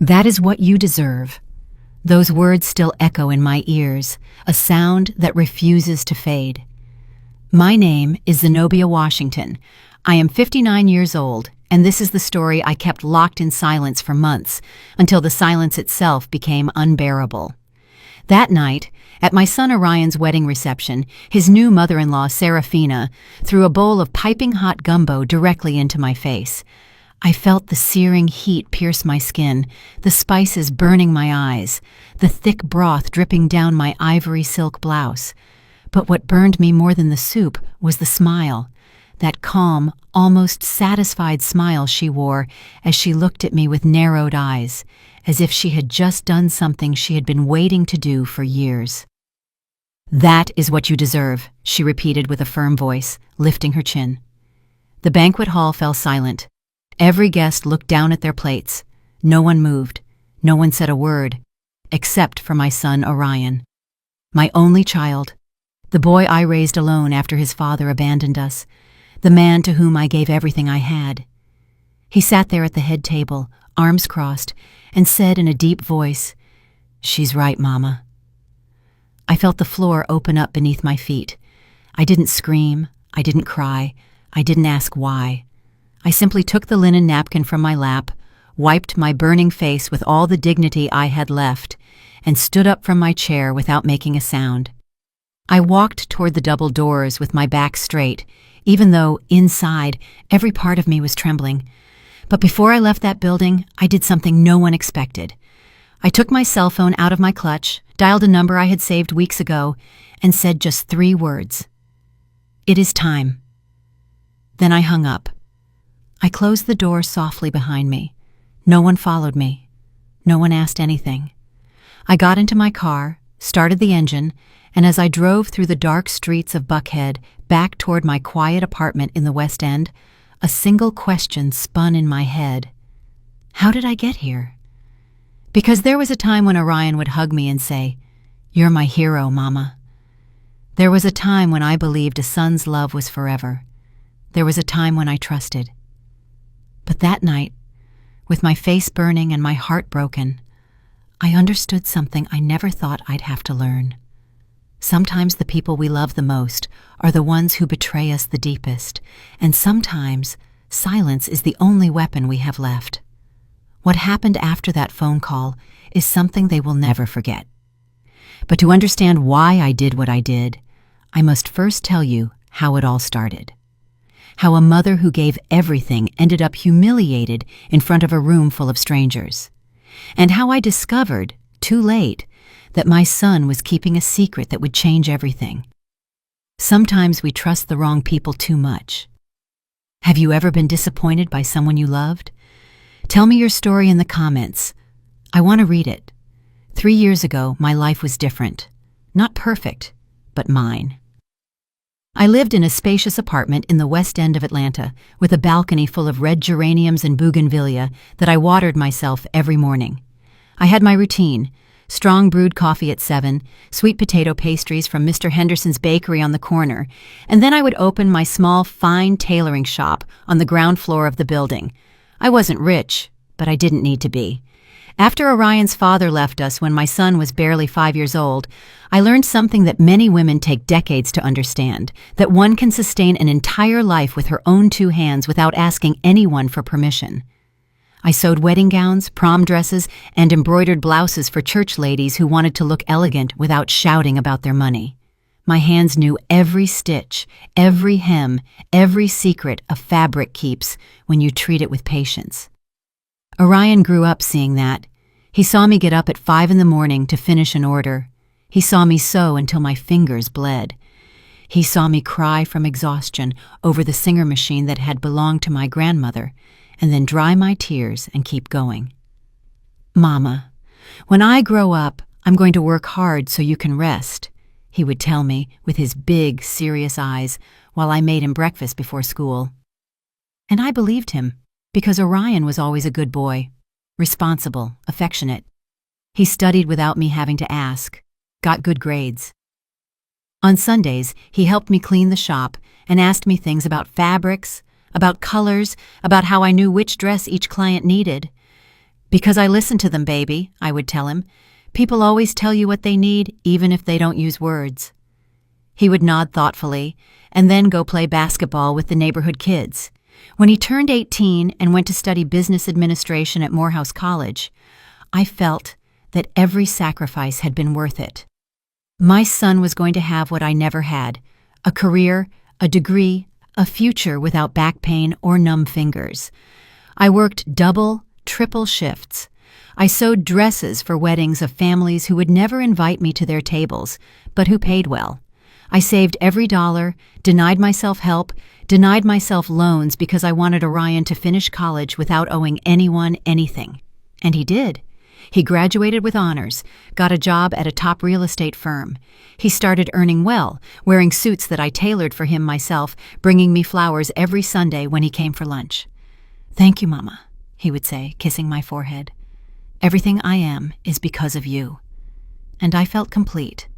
That is what you deserve. Those words still echo in my ears, a sound that refuses to fade. My name is Zenobia Washington. I am 59 years old, and this is the story I kept locked in silence for months, until the silence itself became unbearable. That night, at my son Orion's wedding reception, his new mother-in-law, Serafina, threw a bowl of piping hot gumbo directly into my face. I felt the searing heat pierce my skin, the spices burning my eyes, the thick broth dripping down my ivory silk blouse. But what burned me more than the soup was the smile, that calm, almost satisfied smile she wore as she looked at me with narrowed eyes, as if she had just done something she had been waiting to do for years. "That is what you deserve," she repeated with a firm voice, lifting her chin. The banquet hall fell silent. Every guest looked down at their plates. No one moved. No one said a word, except for my son Orion. My only child, the boy I raised alone after his father abandoned us, the man to whom I gave everything I had. He sat there at the head table, arms crossed, and said in a deep voice, "She's right, Mama." I felt the floor open up beneath my feet. I didn't scream. I didn't cry. I didn't ask why. I simply took the linen napkin from my lap, wiped my burning face with all the dignity I had left, and stood up from my chair without making a sound. I walked toward the double doors with my back straight, even though, inside, every part of me was trembling. But before I left that building, I did something no one expected. I took my cell phone out of my clutch, dialed a number I had saved weeks ago, and said just 3 words. "It is time." Then I hung up. I closed the door softly behind me. No one followed me. No one asked anything. I got into my car, started the engine, and as I drove through the dark streets of Buckhead back toward my quiet apartment in the West End, a single question spun in my head. How did I get here? Because there was a time when Orion would hug me and say, "You're my hero, Mama." There was a time when I believed a son's love was forever. There was a time when I trusted. But that night, with my face burning and my heart broken, I understood something I never thought I'd have to learn. Sometimes the people we love the most are the ones who betray us the deepest, and sometimes silence is the only weapon we have left. What happened after that phone call is something they will never forget. But to understand why I did what I did, I must first tell you how it all started. How a mother who gave everything ended up humiliated in front of a room full of strangers. And how I discovered, too late, that my son was keeping a secret that would change everything. Sometimes we trust the wrong people too much. Have you ever been disappointed by someone you loved? Tell me your story in the comments. I want to read it. 3 years ago, my life was different. Not perfect, but mine. I lived in a spacious apartment in the West End of Atlanta with a balcony full of red geraniums and bougainvillea that I watered myself every morning. I had my routine: strong brewed coffee at 7, sweet potato pastries from Mr. Henderson's bakery on the corner, and then I would open my small, fine tailoring shop on the ground floor of the building. I wasn't rich, but I didn't need to be. After Orion's father left us when my son was barely 5 years old, I learned something that many women take decades to understand, that one can sustain an entire life with her own 2 hands without asking anyone for permission. I sewed wedding gowns, prom dresses, and embroidered blouses for church ladies who wanted to look elegant without shouting about their money. My hands knew every stitch, every hem, every secret a fabric keeps when you treat it with patience. Orion grew up seeing that. He saw me get up at 5 in the morning to finish an order. He saw me sew until my fingers bled. He saw me cry from exhaustion over the Singer machine that had belonged to my grandmother, and then dry my tears and keep going. "Mama, when I grow up, I'm going to work hard so you can rest," he would tell me with his big, serious eyes while I made him breakfast before school. And I believed him, because Orion was always a good boy, responsible, affectionate. He studied without me having to ask, got good grades. On Sundays, he helped me clean the shop and asked me things about fabrics, about colors, about how I knew which dress each client needed. "Because I listen to them, baby," I would tell him. "People always tell you what they need, even if they don't use words." He would nod thoughtfully and then go play basketball with the neighborhood kids. When he turned 18 and went to study business administration at Morehouse College, I felt that every sacrifice had been worth it. My son was going to have what I never had: a career, a degree, a future without back pain or numb fingers. I worked double, triple shifts. I sewed dresses for weddings of families who would never invite me to their tables, but who paid well. I saved every dollar, denied myself help, denied myself loans because I wanted Orion to finish college without owing anyone anything. And he did. He graduated with honors, got a job at a top real estate firm. He started earning well, wearing suits that I tailored for him myself, bringing me flowers every Sunday when he came for lunch. "Thank you, Mama," he would say, kissing my forehead. "Everything I am is because of you." And I felt complete,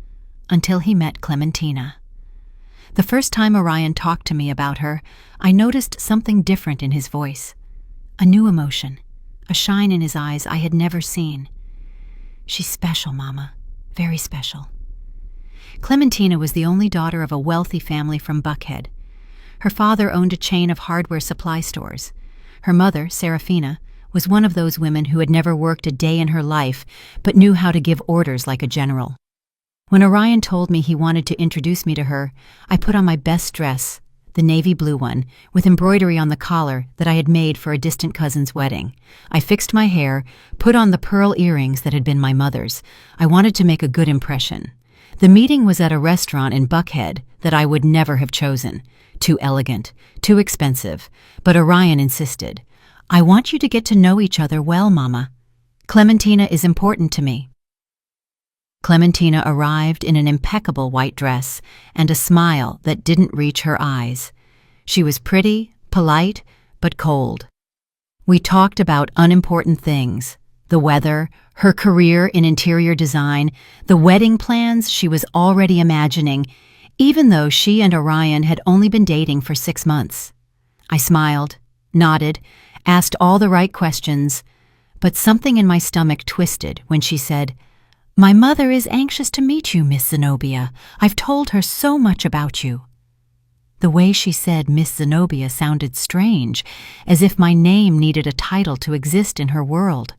until he met Clementina. The first time Orion talked to me about her, I noticed something different in his voice. A new emotion, a shine in his eyes I had never seen. "She's special, Mama, very special." Clementina was the only daughter of a wealthy family from Buckhead. Her father owned a chain of hardware supply stores. Her mother, Serafina, was one of those women who had never worked a day in her life but knew how to give orders like a general. When Orion told me he wanted to introduce me to her, I put on my best dress, the navy blue one, with embroidery on the collar that I had made for a distant cousin's wedding. I fixed my hair, put on the pearl earrings that had been my mother's. I wanted to make a good impression. The meeting was at a restaurant in Buckhead that I would never have chosen. Too elegant, too expensive. But Orion insisted. "I want you to get to know each other well, Mama. Clementina is important to me." Clementina arrived in an impeccable white dress and a smile that didn't reach her eyes. She was pretty, polite, but cold. We talked about unimportant things: the weather, her career in interior design, the wedding plans she was already imagining, even though she and Orion had only been dating for 6 months. I smiled, nodded, asked all the right questions, but something in my stomach twisted when she said, "My mother is anxious to meet you, Miss Zenobia. I've told her so much about you." The way she said Miss Zenobia sounded strange, as if my name needed a title to exist in her world.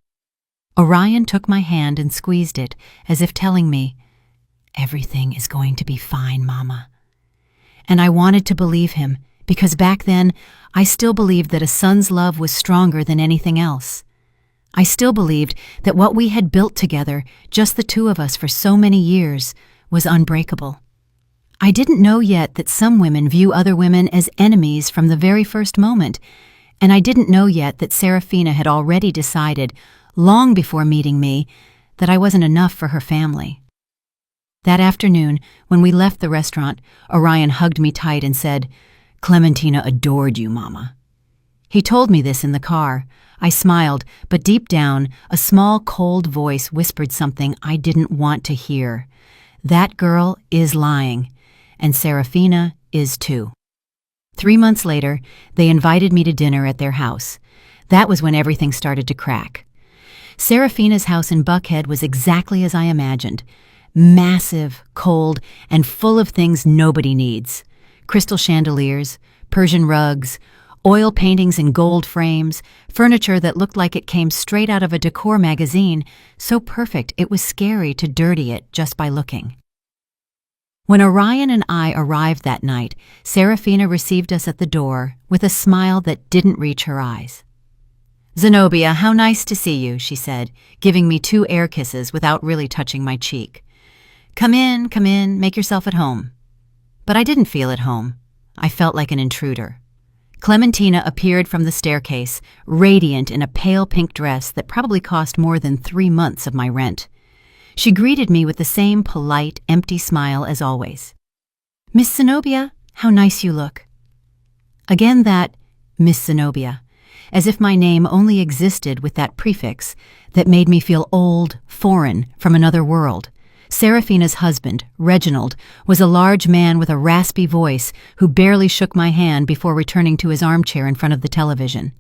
Orion took my hand and squeezed it, as if telling me, "Everything is going to be fine, Mama." And I wanted to believe him, because back then I still believed that a son's love was stronger than anything else. I still believed that what we had built together, just the two of us for so many years, was unbreakable. I didn't know yet that some women view other women as enemies from the very first moment, and I didn't know yet that Serafina had already decided, long before meeting me, that I wasn't enough for her family. That afternoon, when we left the restaurant, Orion hugged me tight and said, "Clementina adored you, Mama." He told me this in the car. I smiled, but deep down, a small, cold voice whispered something I didn't want to hear. That girl is lying, and Serafina is too. 3 months later, they invited me to dinner at their house. That was when everything started to crack. Serafina's house in Buckhead was exactly as I imagined. Massive, cold, and full of things nobody needs. Crystal chandeliers, Persian rugs, oil paintings in gold frames, furniture that looked like it came straight out of a decor magazine, so perfect it was scary to dirty it just by looking. When Orion and I arrived that night, Serafina received us at the door with a smile that didn't reach her eyes. "Zenobia, how nice to see you," she said, giving me 2 air kisses without really touching my cheek. Come in, make yourself at home." But I didn't feel at home. I felt like an intruder. Clementina appeared from the staircase, radiant in a pale pink dress that probably cost more than 3 months of my rent. She greeted me with the same polite, empty smile as always. "Miss Zenobia, how nice you look." Again that Miss Zenobia, as if my name only existed with that prefix that made me feel old, foreign, from another world. Serafina's husband, Reginald, was a large man with a raspy voice who barely shook my hand before returning to his armchair in front of the television.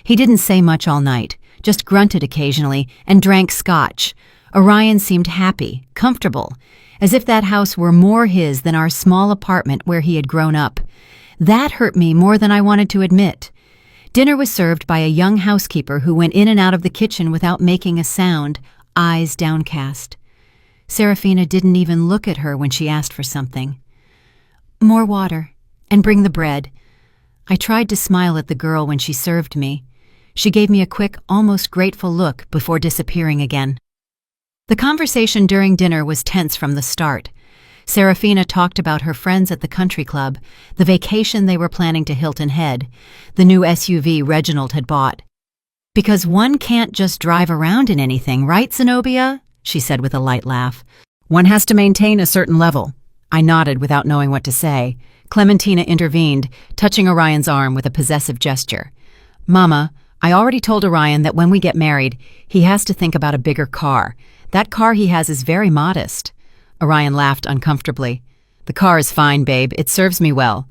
He didn't say much all night, just grunted occasionally and drank scotch. Orion seemed happy, comfortable, as if that house were more his than our small apartment where he had grown up. That hurt me more than I wanted to admit. Dinner was served by a young housekeeper who went in and out of the kitchen without making a sound, eyes downcast. Serafina didn't even look at her when she asked for something. "More water, and bring the bread." I tried to smile at the girl when she served me. She gave me a quick, almost grateful look before disappearing again. The conversation during dinner was tense from the start. Serafina talked about her friends at the country club, the vacation they were planning to Hilton Head, the new SUV Reginald had bought. "Because one can't just drive around in anything, right, Zenobia?" she said with a light laugh. "One has to maintain a certain level." I nodded without knowing what to say. Clementina intervened, touching Orion's arm with a possessive gesture. "Mama, I already told Orion that when we get married, he has to think about a bigger car. That car he has is very modest." Orion laughed uncomfortably. "The car is fine, babe. It serves me well."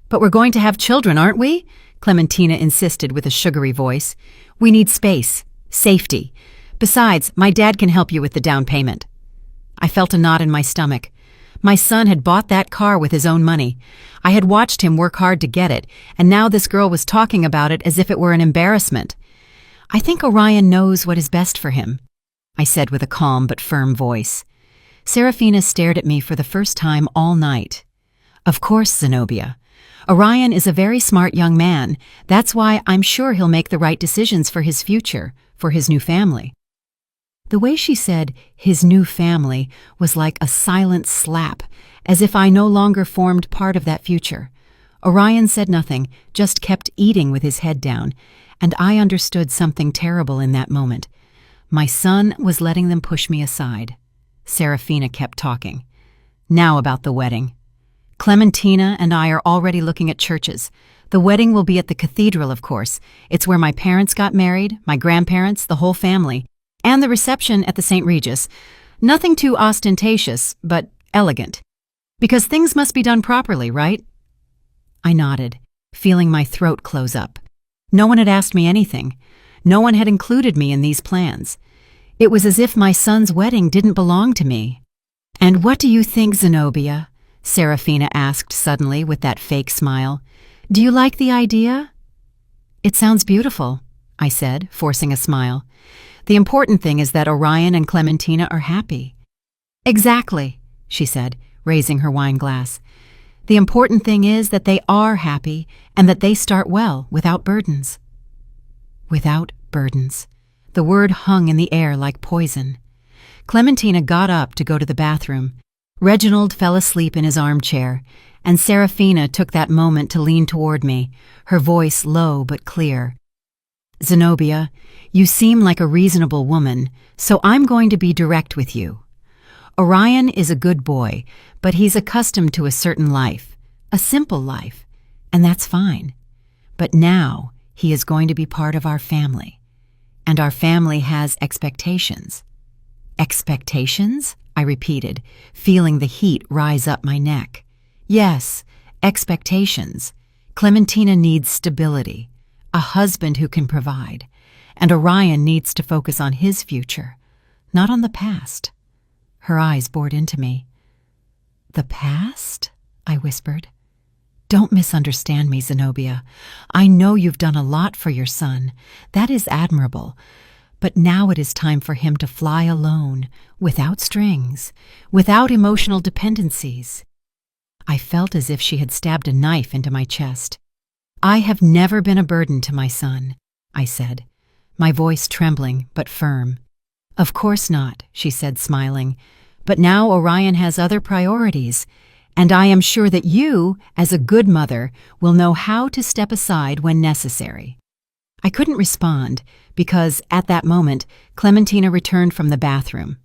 "But we're going to have children, aren't we?" Clementina insisted with a sugary voice. "We need space, safety. Besides, my dad can help you with the down payment." I felt a knot in my stomach. My son had bought that car with his own money. I had watched him work hard to get it, and now this girl was talking about it as if it were an embarrassment. "I think Orion knows what is best for him," I said with a calm but firm voice. Serafina stared at me for the first time all night. "Of course, Zenobia. Orion is a very smart young man. That's why I'm sure he'll make the right decisions for his future, for his new family." The way she said, "his new family," was like a silent slap, as if I no longer formed part of that future. Orion said nothing, just kept eating with his head down, and I understood something terrible in that moment. My son was letting them push me aside. Serafina kept talking. "Now about the wedding. Clementina and I are already looking at churches. The wedding will be at the cathedral, of course. It's where my parents got married, my grandparents, the whole family, and the reception at the St. Regis. Nothing too ostentatious, but elegant. Because things must be done properly, right?" I nodded, feeling my throat close up. No one had asked me anything. No one had included me in these plans. It was as if my son's wedding didn't belong to me. "And what do you think, Zenobia?" Serafina asked suddenly with that fake smile. "Do you like the idea?" "It sounds beautiful," I said, forcing a smile. "The important thing is that Orion and Clementina are happy." "Exactly," she said, raising her wine glass. "The important thing is that they are happy and that they start well, without burdens." Without burdens. The word hung in the air like poison. Clementina got up to go to the bathroom. Reginald fell asleep in his armchair, and Serafina took that moment to lean toward me, her voice low but clear. "Zenobia, you seem like a reasonable woman, so I'm going to be direct with you. Orion is a good boy, but he's accustomed to a certain life, a simple life, and that's fine. But now he is going to be part of our family, and our family has expectations." "Expectations?" I repeated, feeling the heat rise up my neck. "Yes, expectations. Clementina needs stability, a husband who can provide, and Orion needs to focus on his future, not on the past." Her eyes bored into me. "The past?" I whispered. "Don't misunderstand me, Zenobia. I know you've done a lot for your son. That is admirable. But now it is time for him to fly alone, without strings, without emotional dependencies." I felt as if she had stabbed a knife into my chest. "I have never been a burden to my son," I said, my voice trembling but firm. "Of course not," she said, smiling. "But now Orion has other priorities, and I am sure that you, as a good mother, will know how to step aside when necessary." I couldn't respond because, at that moment, Clementina returned from the bathroom.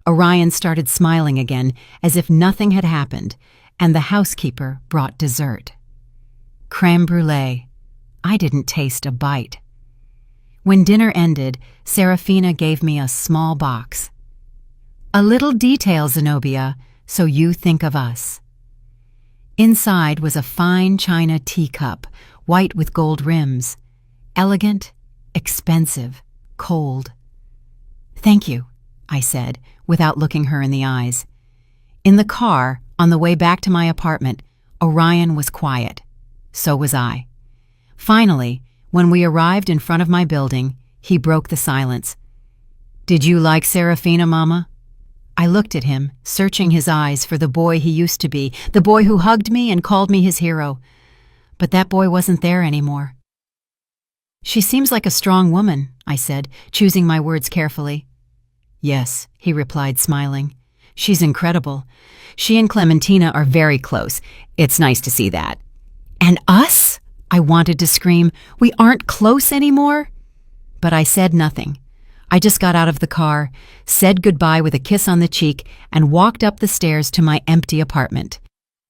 Orion started smiling again as if nothing had happened, and the housekeeper brought dessert. Crème brûlée. I didn't taste a bite. When dinner ended, Serafina gave me a small box. "A little detail, Zenobia, so you think of us." Inside was a fine china teacup, white with gold rims. Elegant, expensive, cold. "Thank you," I said, without looking her in the eyes. In the car, on the way back to my apartment, Orion was quiet. So was I. Finally, when we arrived in front of my building, he broke the silence. "Did you like Serafina, Mama?" I looked at him, searching his eyes for the boy he used to be, the boy who hugged me and called me his hero. But that boy wasn't there anymore. "She seems like a strong woman," I said, choosing my words carefully. "Yes," he replied, smiling. "She's incredible. She and Clementina are very close. It's nice to see that." "And us?" I wanted to scream. "We aren't close anymore?" But I said nothing. I just got out of the car, said goodbye with a kiss on the cheek, and walked up the stairs to my empty apartment.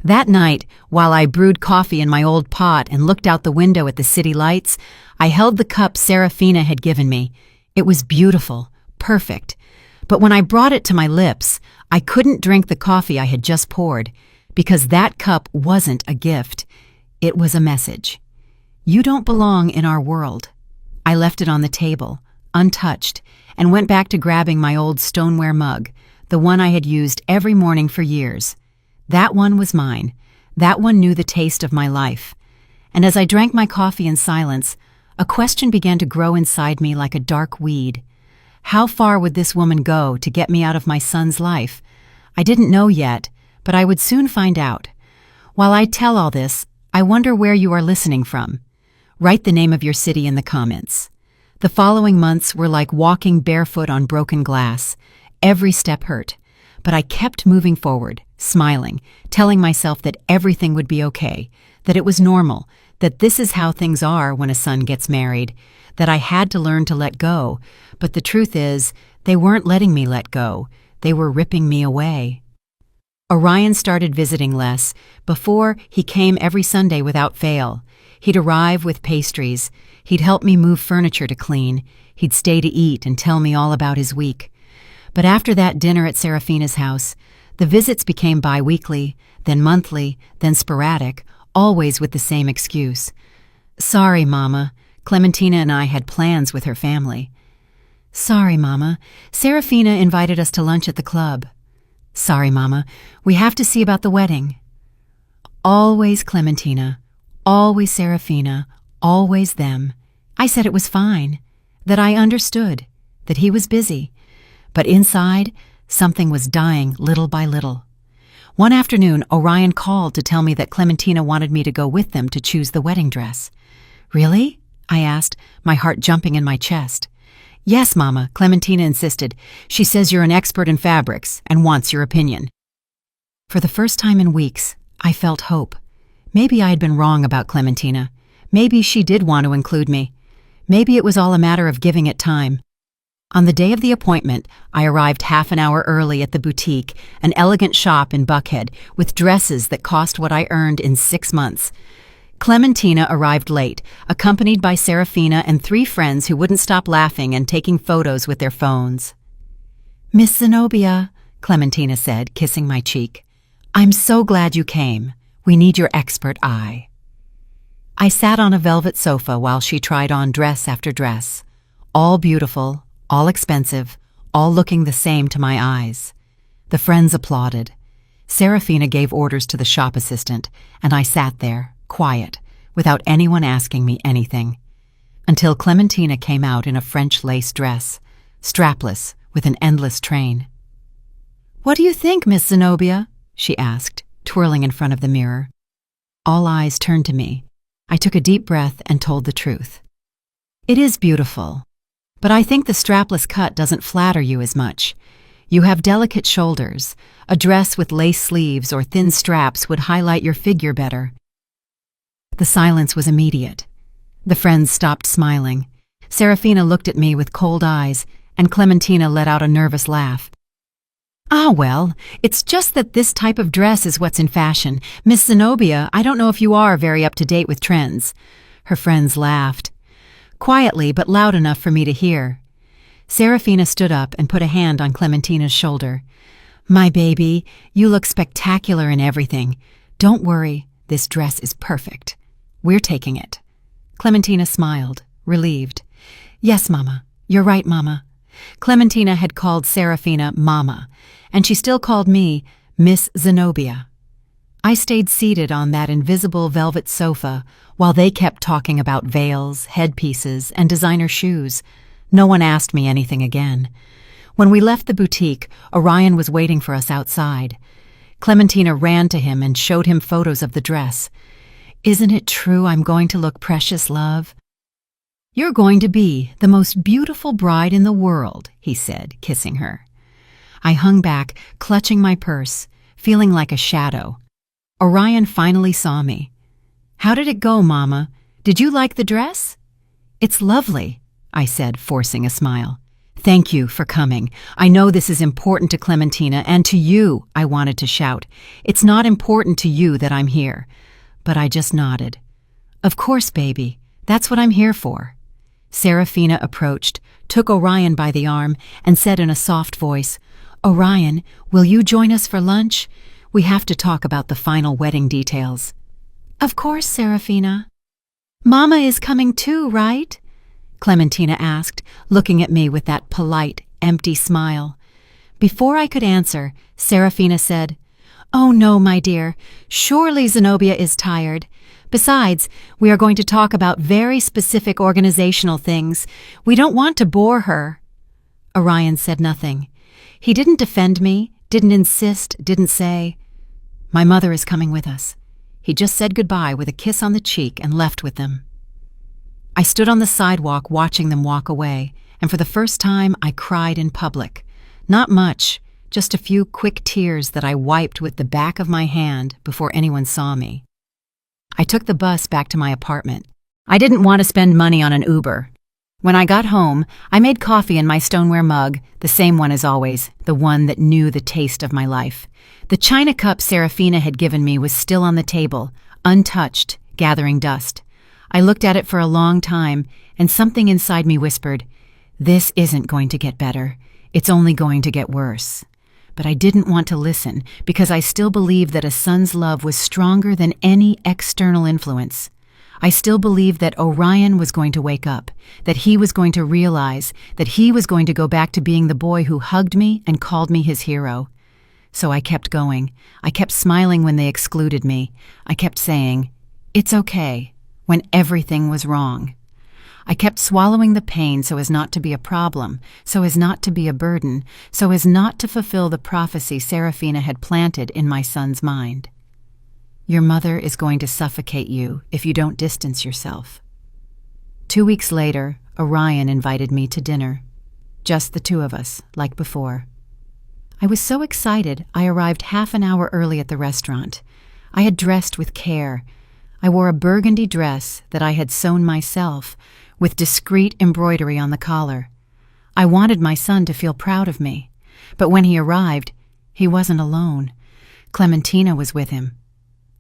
That night, while I brewed coffee in my old pot and looked out the window at the city lights, I held the cup Serafina had given me. It was beautiful, perfect. But when I brought it to my lips, I couldn't drink the coffee I had just poured, because that cup wasn't a gift. It was a message. "You don't belong in our world." I left it on the table, untouched, and went back to grabbing my old stoneware mug, the one I had used every morning for years. That one was mine. That one knew the taste of my life. And as I drank my coffee in silence, a question began to grow inside me like a dark weed. How far would this woman go to get me out of my son's life? I didn't know yet, but I would soon find out. While I tell all this, I wonder where you are listening from. Write the name of your city in the comments. The following months were like walking barefoot on broken glass. Every step hurt, but I kept moving forward, smiling, telling myself that everything would be okay, that it was normal, that this is how things are when a son gets married, that I had to learn to let go, but the truth is, they weren't letting me let go. They were ripping me away. Orion started visiting less. Before, he came every Sunday without fail. He'd arrive with pastries. He'd help me move furniture to clean. He'd stay to eat and tell me all about his week. But after that dinner at Serafina's house, the visits became bi-weekly, then monthly, then sporadic, always with the same excuse. "Sorry, Mama. Clementina and I had plans with her family." "Sorry, Mama. Serafina invited us to lunch at the club." "Sorry, Mama. We have to see about the wedding." Always Clementina, always Serafina, always them. I said it was fine, that I understood, that he was busy. But inside, something was dying little by little. One afternoon, Orion called to tell me that Clementina wanted me to go with them to choose the wedding dress. "Really?" I asked, my heart jumping in my chest. "Yes, Mama," Clementina insisted. "She says you're an expert in fabrics and wants your opinion." For the first time in weeks, I felt hope. Maybe I had been wrong about Clementina. Maybe she did want to include me. Maybe it was all a matter of giving it time. On the day of the appointment, I arrived half an hour early at the boutique, an elegant shop in Buckhead, with dresses that cost what I earned in 6 months. Clementina arrived late, accompanied by Serafina and 3 friends who wouldn't stop laughing and taking photos with their phones. "Miss Zenobia," Clementina said, kissing my cheek, "I'm so glad you came. We need your expert eye." I sat on a velvet sofa while she tried on dress after dress, all beautiful, all expensive, all looking the same to my eyes. The friends applauded. Serafina gave orders to the shop assistant, and I sat there, quiet, without anyone asking me anything, until Clementina came out in a French lace dress, strapless, with an endless train. "What do you think, Miss Zenobia?" she asked, twirling in front of the mirror. All eyes turned to me. I took a deep breath and told the truth. "It is beautiful, but I think the strapless cut doesn't flatter you as much. You have delicate shoulders. A dress with lace sleeves or thin straps would highlight your figure better." The silence was immediate. The friends stopped smiling. Serafina looked at me with cold eyes, and Clementina let out a nervous laugh. "Ah, well, it's just that this type of dress is what's in fashion. Miss Zenobia, I don't know if you are very up-to-date with trends." Her friends laughed, quietly but loud enough for me to hear. Serafina stood up and put a hand on Clementina's shoulder. "My baby, you look spectacular in everything. Don't worry, this dress is perfect. We're taking it." Clementina smiled, relieved. "Yes, Mama, You're right, Mama. Clementina had called Serafina Mama, and she still called me Miss Zenobia. I stayed seated on that invisible velvet sofa while they kept talking about veils, headpieces, and designer shoes. No one asked me anything again. When we left the boutique, Orion was waiting for us outside. Clementina ran to him and showed him photos of the dress. "Isn't it true I'm going to look precious, love?" "You're going to be the most beautiful bride in the world," he said, kissing her. I hung back, clutching my purse, feeling like a shadow. Orion finally saw me. "How did it go, Mama? Did you like the dress?" "It's lovely," I said, forcing a smile. "Thank you for coming. I know this is important to Clementina and to you," I wanted to shout. "It's not important to you that I'm here." But I just nodded. "Of course, baby. That's what I'm here for." Serafina approached, took Orion by the arm, and said in a soft voice, "Orion, will you join us for lunch? We have to talk about the final wedding details." "Of course, Serafina." "Mama is coming too, right?" Clementina asked, looking at me with that polite, empty smile. Before I could answer, Serafina said, "Oh no, my dear. Surely Zenobia is tired. Besides, we are going to talk about very specific organizational things. We don't want to bore her." Orion said nothing. He didn't defend me, didn't insist, didn't say, "My mother is coming with us." He just said goodbye with a kiss on the cheek and left with them. I stood on the sidewalk watching them walk away, and for the first time I cried in public. Not much, just a few quick tears that I wiped with the back of my hand before anyone saw me. I took the bus back to my apartment. I didn't want to spend money on an Uber. When I got home, I made coffee in my stoneware mug, the same one as always, the one that knew the taste of my life. The china cup Serafina had given me was still on the table, untouched, gathering dust. I looked at it for a long time, and something inside me whispered, "This isn't going to get better. It's only going to get worse." But I didn't want to listen because I still believed that a son's love was stronger than any external influence. I still believed that Orion was going to wake up, that he was going to realize, that he was going to go back to being the boy who hugged me and called me his hero. So I kept going. I kept smiling when they excluded me. I kept saying, "It's okay," when everything was wrong. I kept swallowing the pain so as not to be a problem, so as not to be a burden, so as not to fulfill the prophecy Serafina had planted in my son's mind. "Your mother is going to suffocate you if you don't distance yourself." 2 weeks later, Orion invited me to dinner. Just the two of us, like before. I was so excited I arrived half an hour early at the restaurant. I had dressed with care. I wore a burgundy dress that I had sewn myself, with discreet embroidery on the collar. I wanted my son to feel proud of me, but when he arrived, he wasn't alone. Clementina was with him.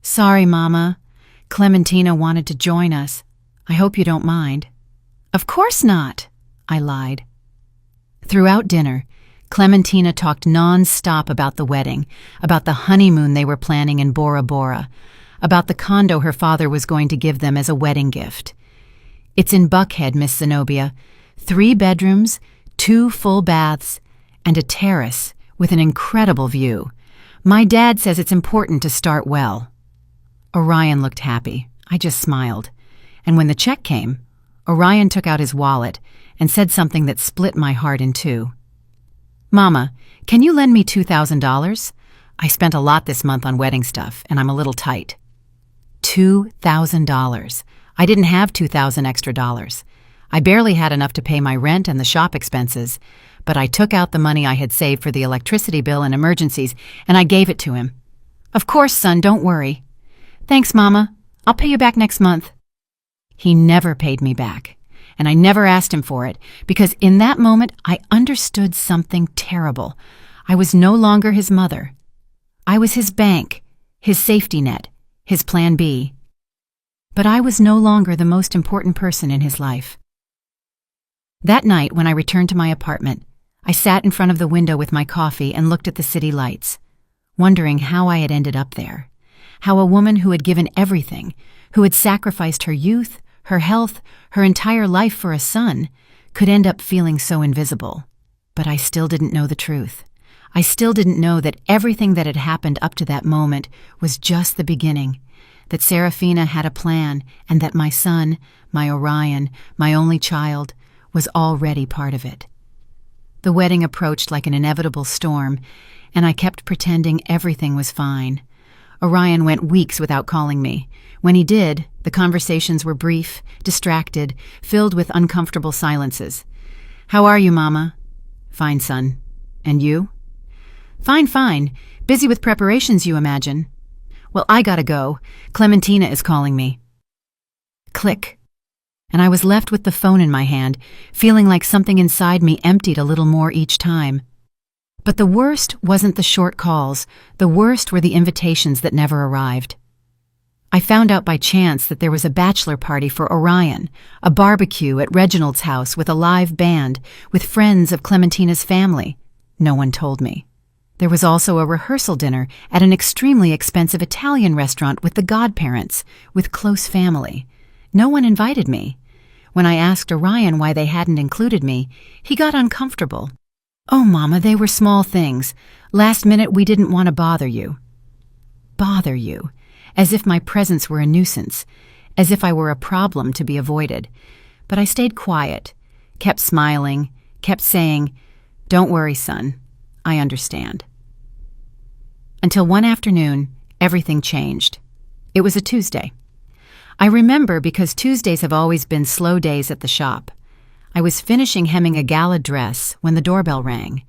"Sorry, Mama. Clementina wanted to join us. I hope you don't mind." "Of course not," I lied. Throughout dinner, Clementina talked non-stop about the wedding, about the honeymoon they were planning in Bora Bora, about the condo her father was going to give them as a wedding gift. "It's in Buckhead, Miss Zenobia. 3 bedrooms, 2 full baths, and a terrace with an incredible view. My dad says it's important to start well." Orion looked happy. I just smiled. And when the check came, Orion took out his wallet and said something that split my heart in two. "Mama, can you lend me $2,000? I spent a lot this month on wedding stuff, and I'm a little tight." $2,000. I didn't have $2,000 extra dollars. I barely had enough to pay my rent and the shop expenses, but I took out the money I had saved for the electricity bill and emergencies, and I gave it to him. "Of course, son, don't worry." "Thanks, Mama. I'll pay you back next month." He never paid me back, and I never asked him for it, because in that moment I understood something terrible. I was no longer his mother. I was his bank, his safety net, his plan B. But I was no longer the most important person in his life. That night, when I returned to my apartment, I sat in front of the window with my coffee and looked at the city lights, wondering how I had ended up there, how a woman who had given everything, who had sacrificed her youth, her health, her entire life for a son, could end up feeling so invisible. But I still didn't know the truth. I still didn't know that everything that had happened up to that moment was just the beginning, that Serafina had a plan, and that my son, my Orion, my only child, was already part of it. The wedding approached like an inevitable storm, and I kept pretending everything was fine. Orion went weeks without calling me. When he did, the conversations were brief, distracted, filled with uncomfortable silences. "How are you, Mama?" "Fine, son. And you?" "Fine, fine. Busy with preparations, you imagine." "Well, I gotta go. Clementina is calling me." Click. And I was left with the phone in my hand, feeling like something inside me emptied a little more each time. But the worst wasn't the short calls. The worst were the invitations that never arrived. I found out by chance that there was a bachelor party for Orion, a barbecue at Reginald's house with a live band, with friends of Clementina's family. No one told me. There was also a rehearsal dinner at an extremely expensive Italian restaurant with the godparents, with close family. No one invited me. When I asked Orion why they hadn't included me, he got uncomfortable. "Oh, Mama, they were small things. Last minute we didn't want to bother you." Bother you. As if my presence were a nuisance, as if I were a problem to be avoided. But I stayed quiet, kept smiling, kept saying, "Don't worry, son, I understand." Until one afternoon, everything changed. It was a Tuesday. I remember because Tuesdays have always been slow days at the shop. I was finishing hemming a gala dress when the doorbell rang.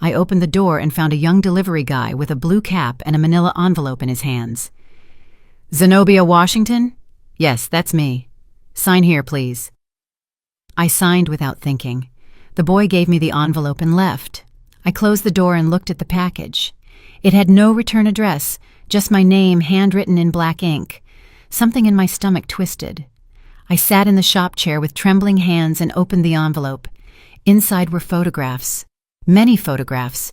I opened the door and found a young delivery guy with a blue cap and a manila envelope in his hands. "Zenobia Washington?" "Yes, that's me." "Sign here, please." I signed without thinking. The boy gave me the envelope and left. I closed the door and looked at the package. It had no return address, just my name handwritten in black ink. Something in my stomach twisted. I sat in the shop chair with trembling hands and opened the envelope. Inside were photographs. Many photographs.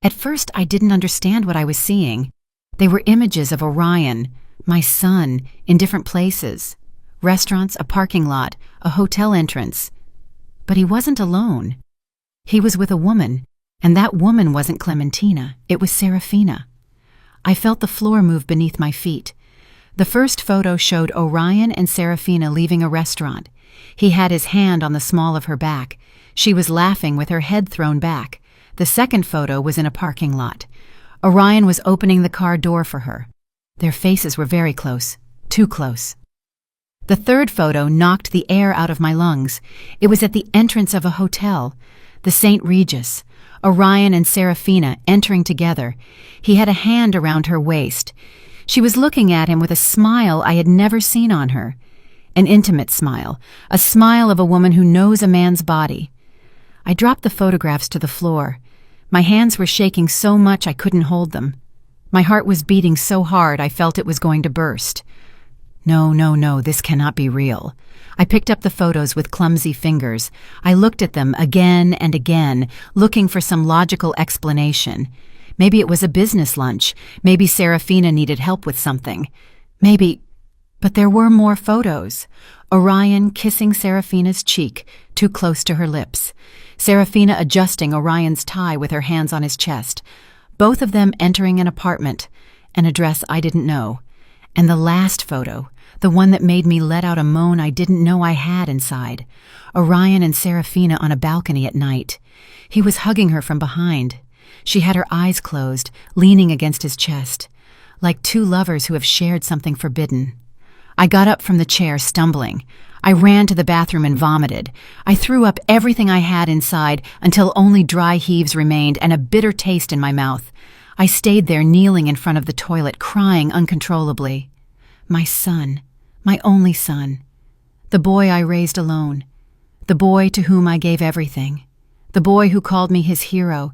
At first I didn't understand what I was seeing. They were images of Orion, my son, in different places. Restaurants, a parking lot, a hotel entrance. But he wasn't alone. He was with a woman, and that woman wasn't Clementina, it was Serafina. I felt the floor move beneath my feet. The first photo showed Orion and Serafina leaving a restaurant. He had his hand on the small of her back. She was laughing with her head thrown back. The second photo was in a parking lot. Orion was opening the car door for her. Their faces were very close, too close. The third photo knocked the air out of my lungs. It was at the entrance of a hotel, the St. Regis. Orion and Serafina entering together. He had a hand around her waist. She was looking at him with a smile I had never seen on her. An intimate smile, a smile of a woman who knows a man's body. I dropped the photographs to the floor. My hands were shaking so much I couldn't hold them. My heart was beating so hard I felt it was going to burst. No, this cannot be real. I picked up the photos with clumsy fingers. I looked at them again and again, looking for some logical explanation. Maybe it was a business lunch. Maybe Serafina needed help with something. Maybe... But there were more photos. Orion kissing Serafina's cheek, too close to her lips. Serafina adjusting Orion's tie with her hands on his chest. Both of them entering an apartment, an address I didn't know. And the last photo, the one that made me let out a moan I didn't know I had inside. Orion and Serafina on a balcony at night. He was hugging her from behind. She had her eyes closed, leaning against his chest, like two lovers who have shared something forbidden. I got up from the chair, stumbling. I ran to the bathroom and vomited. I threw up everything I had inside until only dry heaves remained and a bitter taste in my mouth. I stayed there kneeling in front of the toilet, crying uncontrollably. My son, my only son. The boy I raised alone. The boy to whom I gave everything. The boy who called me his hero.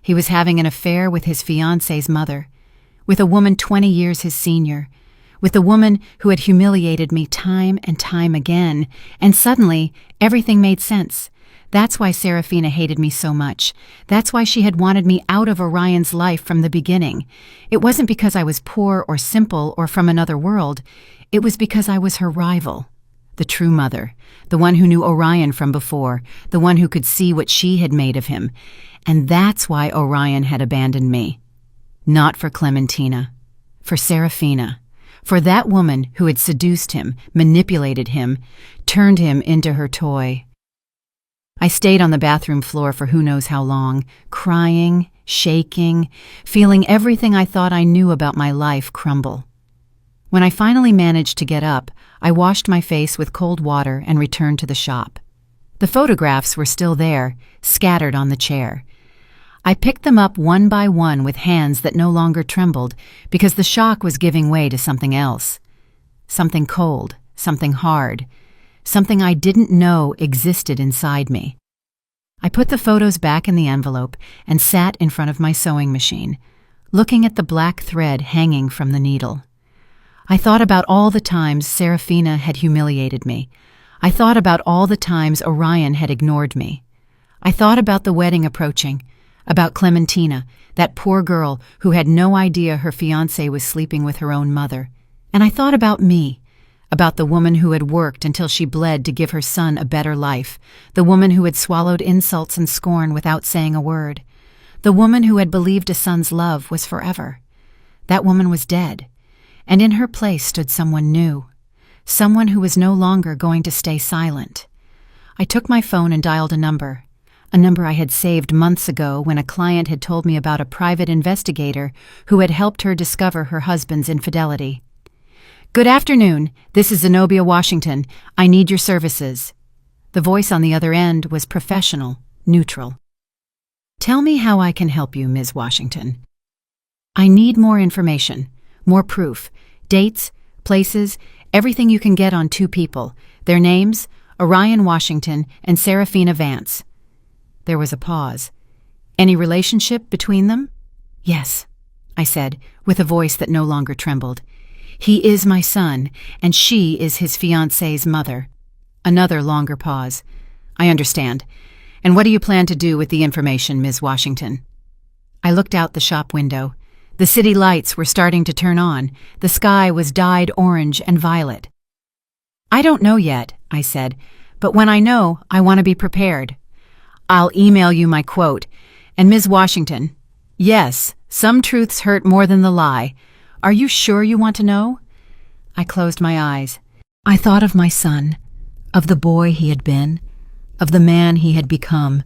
He was having an affair with his fiancée's mother, with a woman 20 years his senior, with a woman who had humiliated me time and time again, and suddenly everything made sense. That's why Serafina hated me so much. That's why she had wanted me out of Orion's life from the beginning. It wasn't because I was poor or simple or from another world. It was because I was her rival, the true mother, the one who knew Orion from before, the one who could see what she had made of him. And that's why Orion had abandoned me. Not for Clementina, for Serafina, for that woman who had seduced him, manipulated him, turned him into her toy. I stayed on the bathroom floor for who knows how long, crying, shaking, feeling everything I thought I knew about my life crumble. When I finally managed to get up, I washed my face with cold water and returned to the shop. The photographs were still there, scattered on the chair. I picked them up one by one with hands that no longer trembled because the shock was giving way to something else. Something cold, something hard, something I didn't know existed inside me. I put the photos back in the envelope and sat in front of my sewing machine, looking at the black thread hanging from the needle. I thought about all the times Serafina had humiliated me. I thought about all the times Orion had ignored me. I thought about the wedding approaching, about Clementina, that poor girl who had no idea her fiancé was sleeping with her own mother. And I thought about me, about the woman who had worked until she bled to give her son a better life, the woman who had swallowed insults and scorn without saying a word, the woman who had believed a son's love was forever. That woman was dead, and in her place stood someone new, someone who was no longer going to stay silent. I took my phone and dialed a number I had saved months ago when a client had told me about a private investigator who had helped her discover her husband's infidelity. "Good afternoon. This is Zenobia Washington. I need your services." The voice on the other end was professional, neutral. "Tell me how I can help you, Ms. Washington." "I need more information, more proof, dates, places, everything you can get on two people, their names, Orion Washington and Serafina Vance." There was a pause. "Any relationship between them?" "Yes," I said, with a voice that no longer trembled. "He is my son, and she is his fiancée's mother." Another longer pause. "I understand. And what do you plan to do with the information, Ms. Washington?" I looked out the shop window. The city lights were starting to turn on. The sky was dyed orange and violet. "I don't know yet," I said, "but when I know, I want to be prepared. I'll email you my quote. And Ms. Washington, yes, some truths hurt more than the lie. Are you sure you want to know?" I closed my eyes. I thought of my son, of the boy he had been, of the man he had become,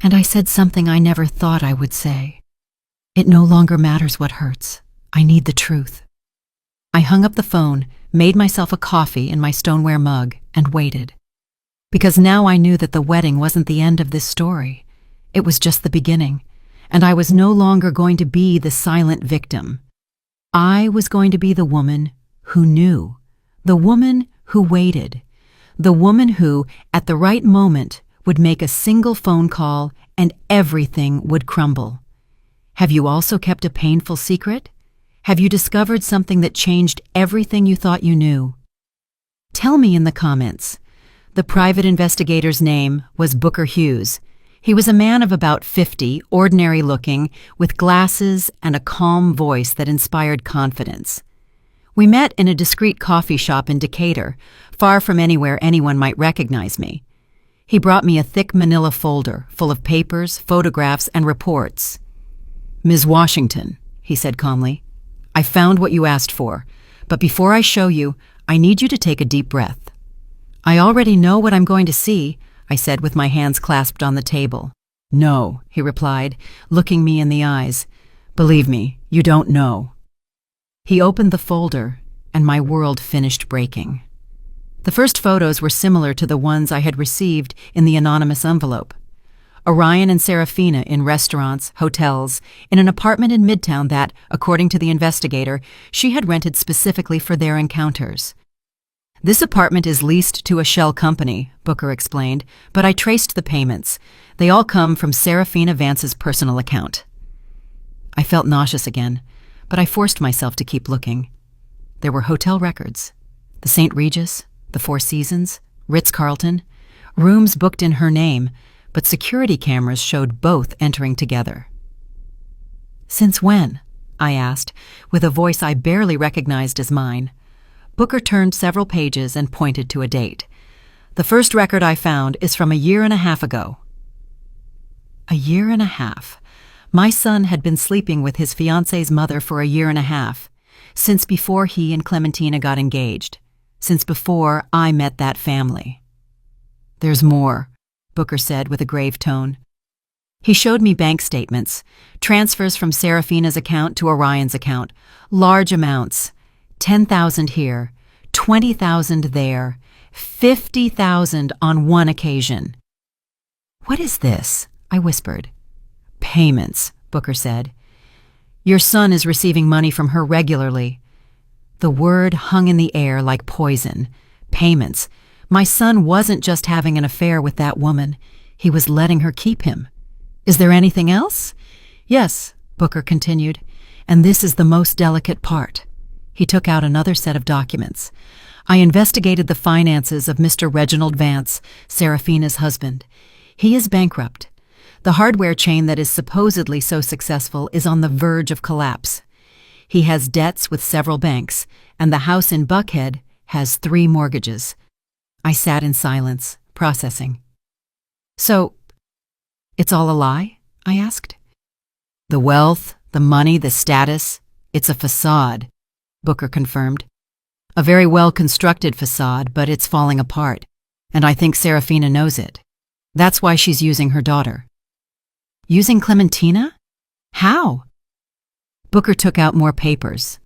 and I said something I never thought I would say. It no longer matters what hurts. I need the truth. I hung up the phone, made myself a coffee in my stoneware mug, and waited. Because now I knew that the wedding wasn't the end of this story. It was just the beginning, and I was no longer going to be the silent victim. I was going to be the woman who knew, the woman who waited, the woman who, at the right moment, would make a single phone call and everything would crumble. Have you also kept a painful secret? Have you discovered something that changed everything you thought you knew? Tell me in the comments. The private investigator's name was Booker Hughes. He was a man of about 50, ordinary-looking, with glasses and a calm voice that inspired confidence. We met in a discreet coffee shop in Decatur, far from anywhere anyone might recognize me. He brought me a thick manila folder full of papers, photographs, and reports. "Ms. Washington," he said calmly, "I found what you asked for, but before I show you, I need you to take a deep breath." "I already know what I'm going to see," I said with my hands clasped on the table. "No," he replied, looking me in the eyes. "Believe me, you don't know." He opened the folder, and my world finished breaking. The first photos were similar to the ones I had received in the anonymous envelope. Orion and Serafina in restaurants, hotels, in an apartment in Midtown that, according to the investigator, she had rented specifically for their encounters. "This apartment is leased to a shell company," Booker explained, "but I traced the payments. They all come from Serafina Vance's personal account." I felt nauseous again, but I forced myself to keep looking. There were hotel records. The St. Regis, the Four Seasons, Ritz-Carlton, rooms booked in her name, but security cameras showed both entering together. "Since when?" I asked, with a voice I barely recognized as mine. Booker turned several pages and pointed to a date. The first record I found is from 1.5 years ago. 1.5 years. My son had been sleeping with his fiancée's mother for 1.5 years, since before he and Clementina got engaged, since before I met that family. There's more, Booker said with a grave tone. He showed me bank statements, transfers from Serafina's account to Orion's account, large amounts, 10,000 here, 20,000 there, 50,000 on one occasion. What is this? I whispered. Payments, Booker said. Your son is receiving money from her regularly. The word hung in the air like poison. Payments. My son wasn't just having an affair with that woman. He was letting her keep him. Is there anything else? Yes, Booker continued, and this is the most delicate part. He took out another set of documents. I investigated the finances of Mr. Reginald Vance, Serafina's husband. He is bankrupt. The hardware chain that is supposedly so successful is on the verge of collapse. He has debts with several banks, and the house in Buckhead has 3 mortgages. I sat in silence, processing. So, it's all a lie? I asked. The wealth, the money, the status, it's a facade, Booker confirmed. A very well-constructed facade, but it's falling apart, and I think Serafina knows it. That's why she's using her daughter. Using Clementina? How? Booker took out more papers.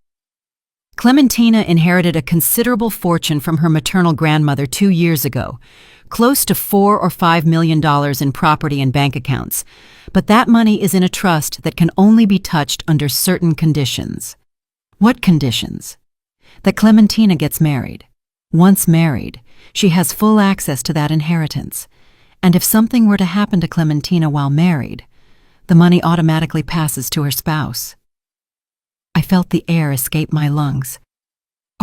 Clementina inherited a considerable fortune from her maternal grandmother 2 years ago, close to $4 or $5 million in property and bank accounts, but that money is in a trust that can only be touched under certain conditions. What conditions? That Clementina gets married. Once married, she has full access to that inheritance, and if something were to happen to Clementina while married, the money automatically passes to her spouse. I felt the air escape my lungs.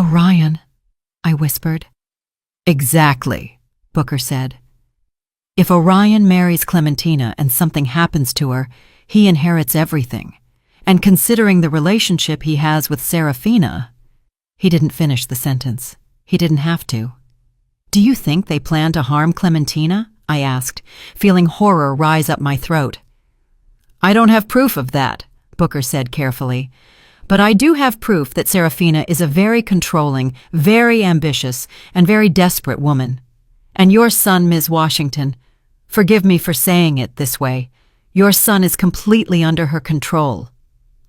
Orion, I whispered. Exactly, Booker said. If Orion marries Clementina and something happens to her, he inherits everything. And considering the relationship he has with Serafina, he didn't finish the sentence. He didn't have to. Do you think they plan to harm Clementina? I asked, feeling horror rise up my throat. I don't have proof of that, Booker said carefully. But I do have proof that Serafina is a very controlling, very ambitious, and very desperate woman. And your son, Ms. Washington, forgive me for saying it this way, your son is completely under her control.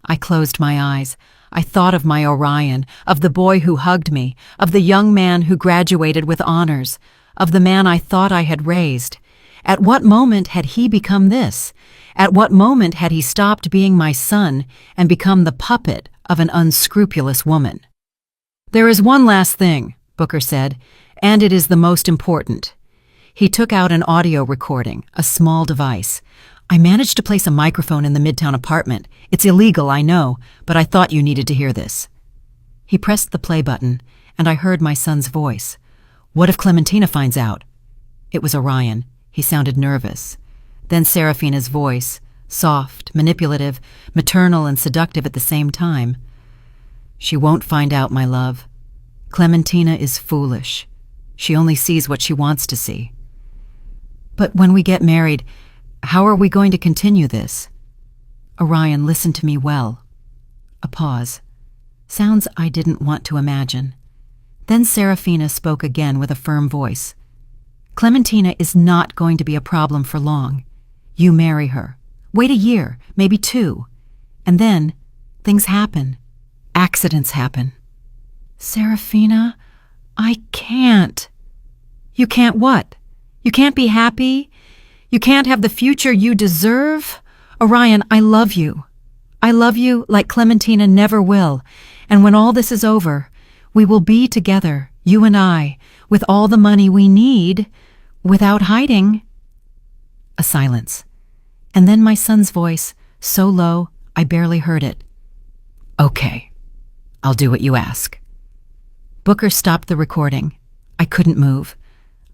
I closed my eyes. I thought of my Orion, of the boy who hugged me, of the young man who graduated with honors, of the man I thought I had raised. At what moment had he become this? At what moment had he stopped being my son and become the puppet of an unscrupulous woman? There is one last thing, Booker said, and it is the most important. He took out an audio recording, a small device. I managed to place a microphone in the Midtown apartment. It's illegal, I know, but I thought you needed to hear this. He pressed the play button, and I heard my son's voice. What if Clementina finds out? It was Orion. He sounded nervous. Then Serafina's voice, soft, manipulative, maternal and seductive at the same time. She won't find out, my love. Clementina is foolish. She only sees what she wants to see. But when we get married, how are we going to continue this? Orion, listen to me well. A pause. Sounds I didn't want to imagine. Then Serafina spoke again with a firm voice. Clementina is not going to be a problem for long. You marry her. Wait a year, maybe 2. And then, things happen. Accidents happen. Serafina, I can't. You can't what? You can't be happy? You can't have the future you deserve? Orion, I love you. I love you like Clementina never will. And when all this is over, we will be together, you and I, with all the money we need, without hiding. A silence. And then my son's voice, so low, I barely heard it. Okay, I'll do what you ask. Booker stopped the recording. I couldn't move.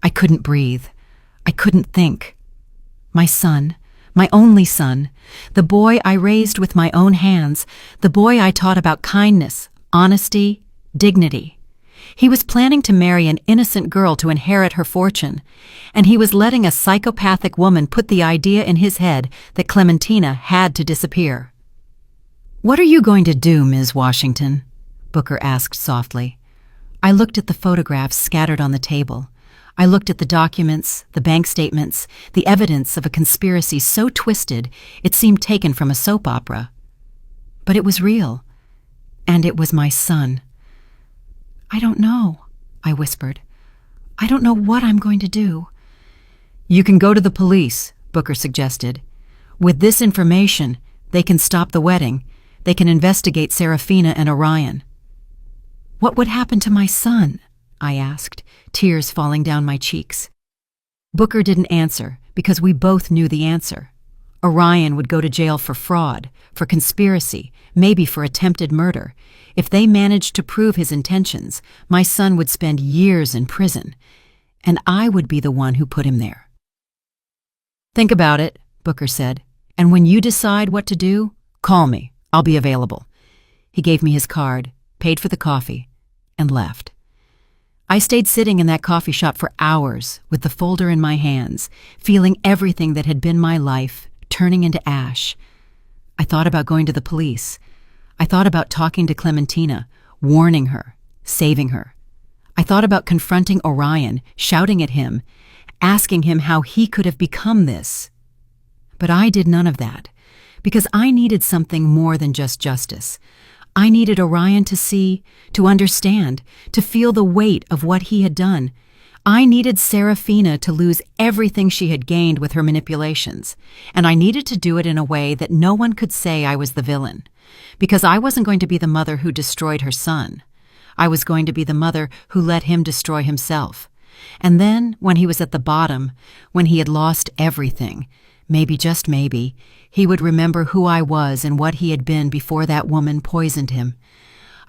I couldn't breathe. I couldn't think. My son, my only son, the boy I raised with my own hands, the boy I taught about kindness, honesty, dignity. He was planning to marry an innocent girl to inherit her fortune, and he was letting a psychopathic woman put the idea in his head that Clementina had to disappear. "What are you going to do, Ms. Washington?" Booker asked softly. I looked at the photographs scattered on the table. I looked at the documents, the bank statements, the evidence of a conspiracy so twisted it seemed taken from a soap opera. But it was real, and it was my son. "I don't know," I whispered. "I don't know what I'm going to do." "You can go to the police," Booker suggested. "With this information, they can stop the wedding. They can investigate Serafina and Orion." "What would happen to my son?" I asked, tears falling down my cheeks. Booker didn't answer because we both knew the answer. Orion would go to jail for fraud, for conspiracy, maybe for attempted murder. If they managed to prove his intentions, my son would spend years in prison, and I would be the one who put him there. "Think about it," Booker said, "and when you decide what to do, call me. I'll be available." He gave me his card, paid for the coffee, and left. I stayed sitting in that coffee shop for hours with the folder in my hands, feeling everything that had been my life turning into ash. I thought about going to the police. I thought about talking to Clementina, warning her, saving her. I thought about confronting Orion, shouting at him, asking him how he could have become this. But I did none of that, because I needed something more than just justice. I needed Orion to see, to understand, to feel the weight of what he had done. I needed Serafina to lose everything she had gained with her manipulations, and I needed to do it in a way that no one could say I was the villain, because I wasn't going to be the mother who destroyed her son. I was going to be the mother who let him destroy himself. And then, when he was at the bottom, when he had lost everything, maybe, just maybe, he would remember who I was and what he had been before that woman poisoned him.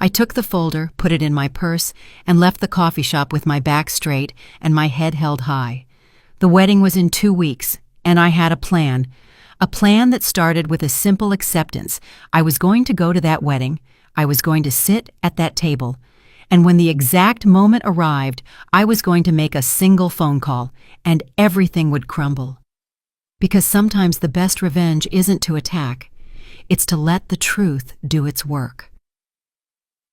I took the folder, put it in my purse, and left the coffee shop with my back straight and my head held high. The wedding was in 2 weeks, and I had a plan that started with a simple acceptance. I was going to go to that wedding, I was going to sit at that table, and when the exact moment arrived, I was going to make a single phone call, and everything would crumble. Because sometimes the best revenge isn't to attack, it's to let the truth do its work.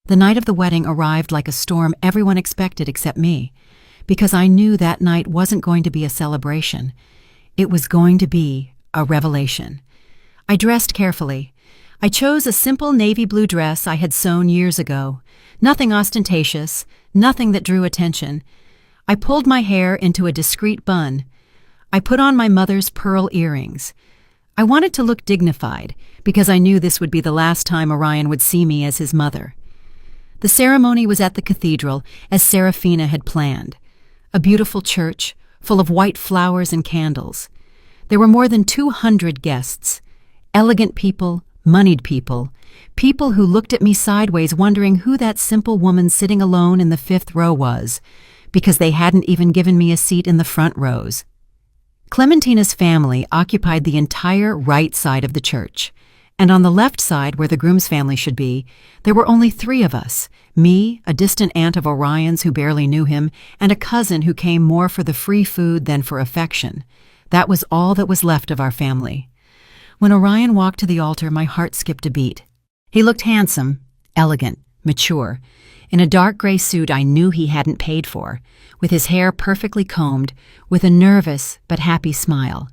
The night of the wedding arrived like a storm everyone expected except me, because I knew that night wasn't going to be a celebration. It was going to be a revelation. I dressed carefully. I chose a simple navy blue dress I had sewn years ago. Nothing ostentatious, nothing that drew attention. I pulled my hair into a discreet bun. I put on my mother's pearl earrings. I wanted to look dignified because I knew this would be the last time Orion would see me as his mother. The ceremony was at the cathedral as Serafina had planned. A beautiful church full of white flowers and candles. There were more than 200 guests. Elegant people, moneyed people, people who looked at me sideways wondering who that simple woman sitting alone in the 5th row was, because they hadn't even given me a seat in the front rows. Clementina's family occupied the entire right side of the church, and on the left side, where the groom's family should be, there were only 3 of us, me, a distant aunt of Orion's who barely knew him, and a cousin who came more for the free food than for affection. That was all that was left of our family. When Orion walked to the altar, my heart skipped a beat. He looked handsome, elegant, mature, in a dark gray suit I knew he hadn't paid for, with his hair perfectly combed, with a nervous but happy smile.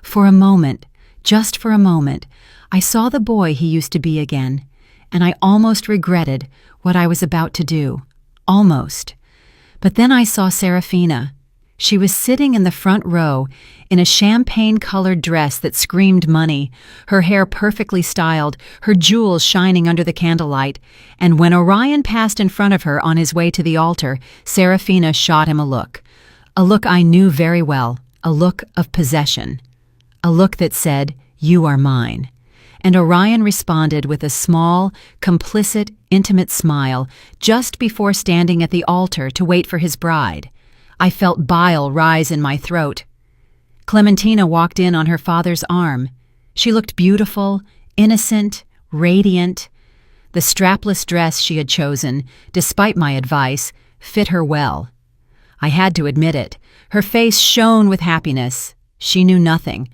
For a moment, just for a moment, I saw the boy he used to be again, and I almost regretted what I was about to do. Almost. But then I saw Serafina. She was sitting in the front row in a champagne-colored dress that screamed money, her hair perfectly styled, her jewels shining under the candlelight, and when Orion passed in front of her on his way to the altar, Serafina shot him a look I knew very well, a look of possession, a look that said, "You are mine." And Orion responded with a small, complicit, intimate smile just before standing at the altar to wait for his bride. I felt bile rise in my throat. Clementina walked in on her father's arm. She looked beautiful, innocent, radiant. The strapless dress she had chosen, despite my advice, fit her well. I had to admit it. Her face shone with happiness. She knew nothing.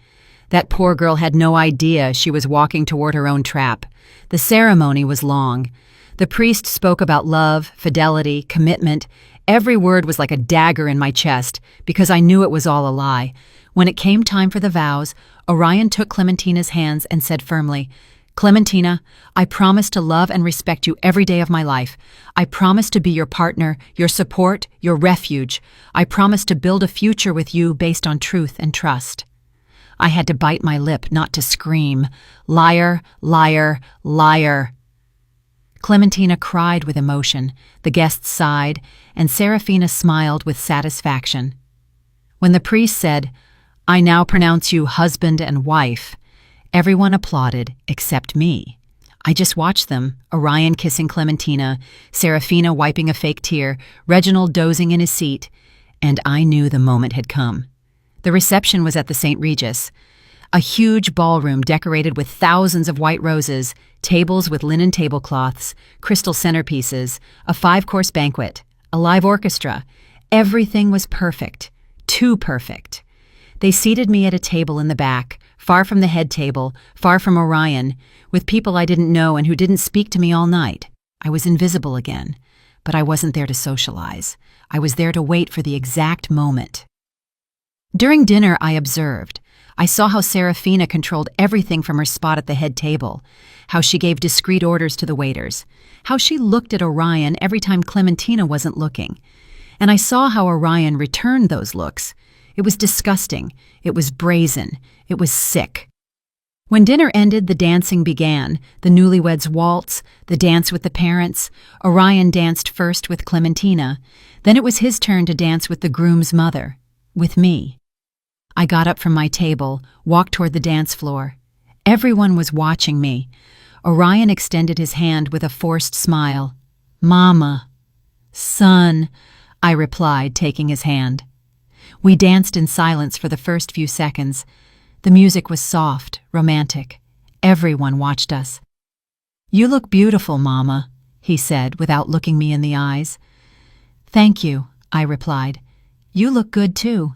That poor girl had no idea she was walking toward her own trap. The ceremony was long. The priest spoke about love, fidelity, commitment. Every word was like a dagger in my chest, because I knew it was all a lie. When it came time for the vows, Orion took Clementina's hands and said firmly, "Clementina, I promise to love and respect you every day of my life. I promise to be your partner, your support, your refuge. I promise to build a future with you based on truth and trust." I had to bite my lip not to scream, "Liar, liar, liar." Clementina cried with emotion, the guests sighed, and Serafina smiled with satisfaction. When the priest said, "I now pronounce you husband and wife," everyone applauded except me. I just watched them, Orion kissing Clementina, Serafina wiping a fake tear, Reginald dozing in his seat, and I knew the moment had come. The reception was at the St. Regis, a huge ballroom decorated with thousands of white roses, tables with linen tablecloths, crystal centerpieces, a 5-course banquet, a live orchestra. Everything was perfect, too perfect. They seated me at a table in the back, far from the head table, far from Orion, with people I didn't know and who didn't speak to me all night. I was invisible again, but I wasn't there to socialize. I was there to wait for the exact moment. During dinner, I observed. I saw how Serafina controlled everything from her spot at the head table, how she gave discreet orders to the waiters, how she looked at Orion every time Clementina wasn't looking. And I saw how Orion returned those looks. It was disgusting. It was brazen. It was sick. When dinner ended, the dancing began, the newlyweds' waltz, the dance with the parents. Orion danced first with Clementina. Then it was his turn to dance with the groom's mother, with me. I got up from my table, walked toward the dance floor. Everyone was watching me. Orion extended his hand with a forced smile. "Mama." "Son," I replied, taking his hand. We danced in silence for the first few seconds. The music was soft, romantic. Everyone watched us. "You look beautiful, Mama," he said without looking me in the eyes. "Thank you," I replied. "You look good too."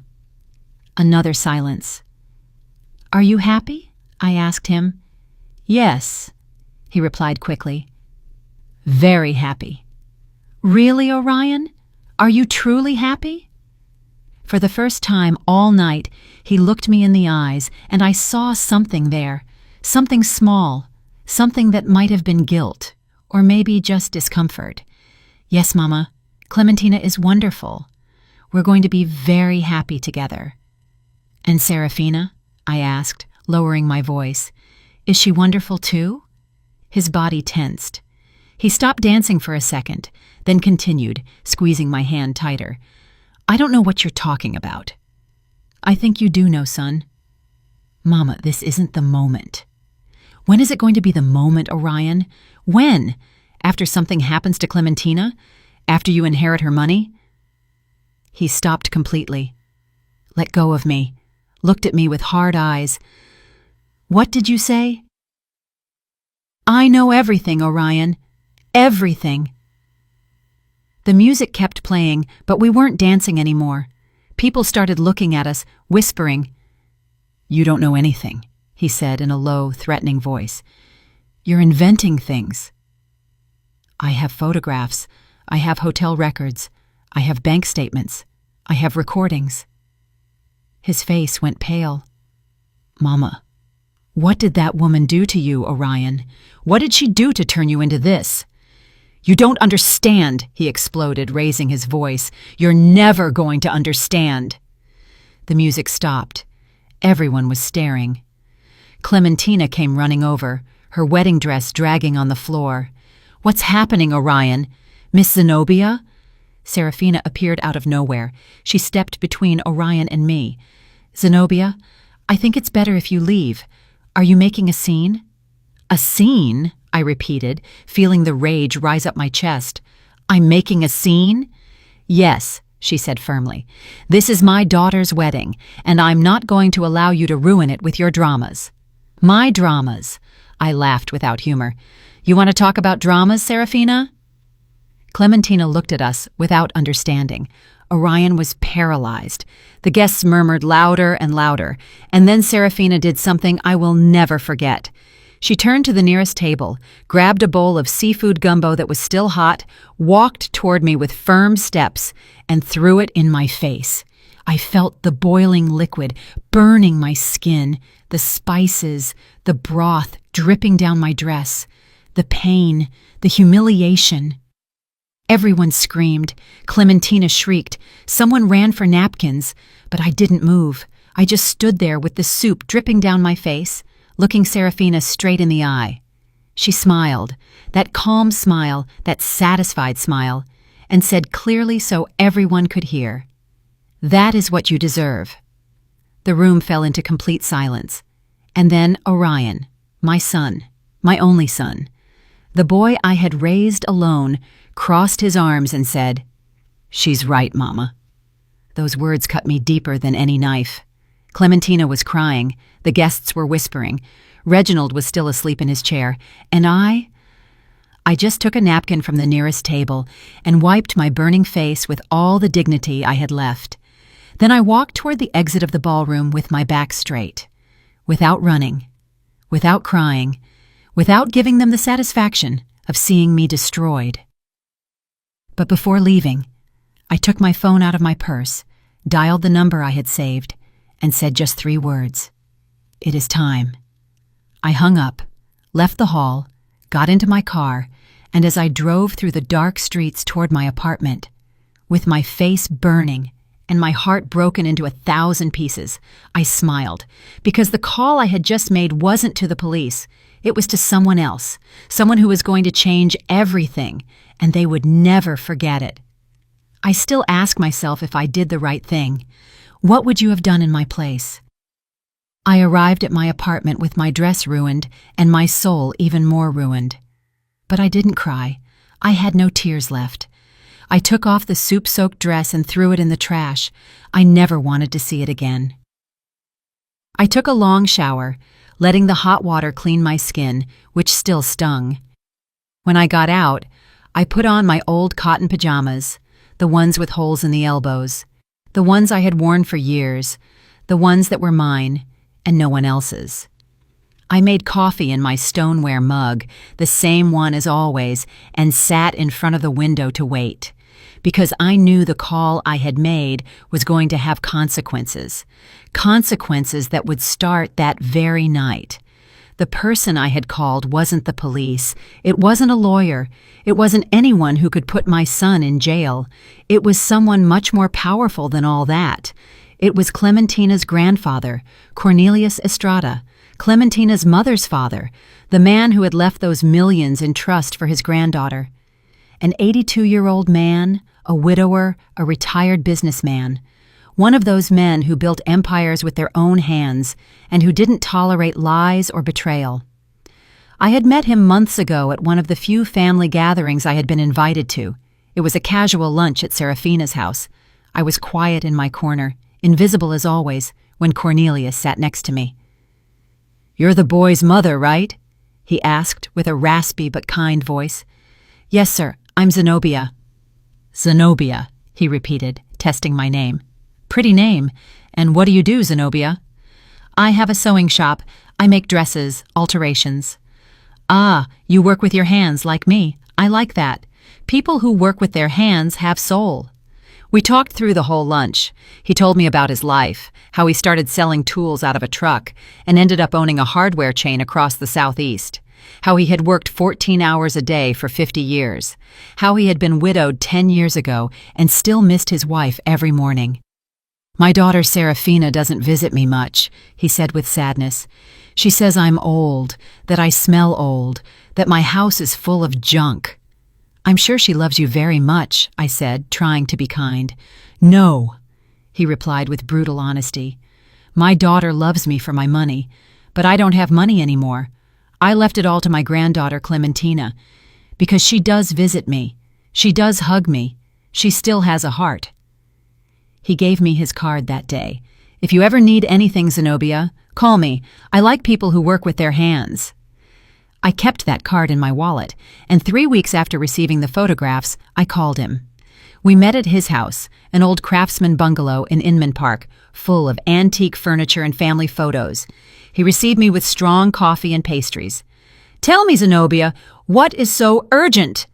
Another silence. "Are you happy?" I asked him. "Yes," he replied quickly. "Very happy." "Really, Orion? Are you truly happy?" For the first time all night, he looked me in the eyes, and I saw something there, something small, something that might have been guilt, or maybe just discomfort. "Yes, Mama, Clementina is wonderful. We're going to be very happy together." "And Serafina?" I asked, lowering my voice. "Is she wonderful too?" His body tensed. He stopped dancing for a second, then continued, squeezing my hand tighter. "I don't know what you're talking about." "I think you do know, son." "Mama, this isn't the moment." "When is it going to be the moment, Orion? When? After something happens to Clementina? After you inherit her money?" He stopped completely. Let go of me. Looked at me with hard eyes. "What did you say?" "I know everything, Orion. Everything." The music kept playing, but we weren't dancing anymore. People started looking at us, whispering. "You don't know anything," he said in a low, threatening voice. "You're inventing things." "I have photographs. I have hotel records. I have bank statements. I have recordings." His face went pale. "Mama, what did that woman do to you, Orion? What did she do to turn you into this?" "You don't understand," he exploded, raising his voice. "You're never going to understand." The music stopped. Everyone was staring. Clementina came running over, her wedding dress dragging on the floor. "What's happening, Orion? Miss Zenobia?" Serafina appeared out of nowhere. She stepped between Orion and me. "Zenobia, I think it's better if you leave. Are you making a scene?" "A scene?" I repeated, feeling the rage rise up my chest. "I'm making a scene?" "Yes," she said firmly. "This is my daughter's wedding, and I'm not going to allow you to ruin it with your dramas." "My dramas?" I laughed without humor. "You want to talk about dramas, Serafina?" Clementina looked at us without understanding. Orion was paralyzed. The guests murmured louder and louder, and then Serafina did something I will never forget. She turned to the nearest table, grabbed a bowl of seafood gumbo that was still hot, walked toward me with firm steps, and threw it in my face. I felt the boiling liquid burning my skin, the spices, the broth dripping down my dress, the pain, the humiliation. Everyone screamed. Clementina shrieked. Someone ran for napkins, but I didn't move. I just stood there with the soup dripping down my face, looking Serafina straight in the eye. She smiled, that calm smile, that satisfied smile, and said clearly so everyone could hear, "That is what you deserve." The room fell into complete silence. And then Orion, my son, my only son, the boy I had raised alone, crossed his arms and said, "She's right, Mama." Those words cut me deeper than any knife. Clementina was crying. The guests were whispering. Reginald was still asleep in his chair. And I just took a napkin from the nearest table and wiped my burning face with all the dignity I had left. Then I walked toward the exit of the ballroom with my back straight, without running, without crying, without giving them the satisfaction of seeing me destroyed. But before leaving, I took my phone out of my purse, dialed the number I had saved, and said just 3 words. "It is time." I hung up, left the hall, got into my car, and as I drove through the dark streets toward my apartment, with my face burning and my heart broken into 1,000 pieces, I smiled, because the call I had just made wasn't to the police. It was to someone else, someone who was going to change everything, and they would never forget it. I still ask myself if I did the right thing. What would you have done in my place? I arrived at my apartment with my dress ruined and my soul even more ruined. But I didn't cry. I had no tears left. I took off the soup-soaked dress and threw it in the trash. I never wanted to see it again. I took a long shower, letting the hot water clean my skin, which still stung. When I got out, I put on my old cotton pajamas, the ones with holes in the elbows, the ones I had worn for years, the ones that were mine and no one else's. I made coffee in my stoneware mug, the same one as always, and sat in front of the window to wait, because I knew the call I had made was going to have consequences, consequences that would start that very night. The person I had called wasn't the police. It wasn't a lawyer. It wasn't anyone who could put my son in jail. It was someone much more powerful than all that. It was Clementina's grandfather, Cornelius Estrada, Clementina's mother's father, the man who had left those millions in trust for his granddaughter. An 82-year-old man, a widower, a retired businessman. One of those men who built empires with their own hands and who didn't tolerate lies or betrayal. I had met him months ago at one of the few family gatherings I had been invited to. It was a casual lunch at Serafina's house. I was quiet in my corner, invisible as always, when Cornelius sat next to me. "You're the boy's mother, right?" he asked with a raspy but kind voice. "Yes, sir, I'm Zenobia." "Zenobia," he repeated, testing my name. "Pretty name. And what do you do, Zenobia?" "I have a sewing shop. I make dresses, alterations." "Ah, you work with your hands like me. I like that. People who work with their hands have soul." We talked through the whole lunch. He told me about his life, how he started selling tools out of a truck and ended up owning a hardware chain across the Southeast, how he had worked 14 hours a day for 50 years, how he had been widowed 10 years ago and still missed his wife every morning. "My daughter Serafina doesn't visit me much," he said with sadness. "She says I'm old, that I smell old, that my house is full of junk." "I'm sure she loves you very much," I said, trying to be kind. "No," he replied with brutal honesty. "My daughter loves me for my money, but I don't have money anymore. I left it all to my granddaughter Clementina, because she does visit me. She does hug me. She still has a heart." He gave me his card that day. "If you ever need anything, Zenobia, call me. I like people who work with their hands." I kept that card in my wallet, and 3 weeks after receiving the photographs, I called him. We met at his house, an old craftsman bungalow in Inman Park, full of antique furniture and family photos. He received me with strong coffee and pastries. "Tell me, Zenobia, what is so urgent?"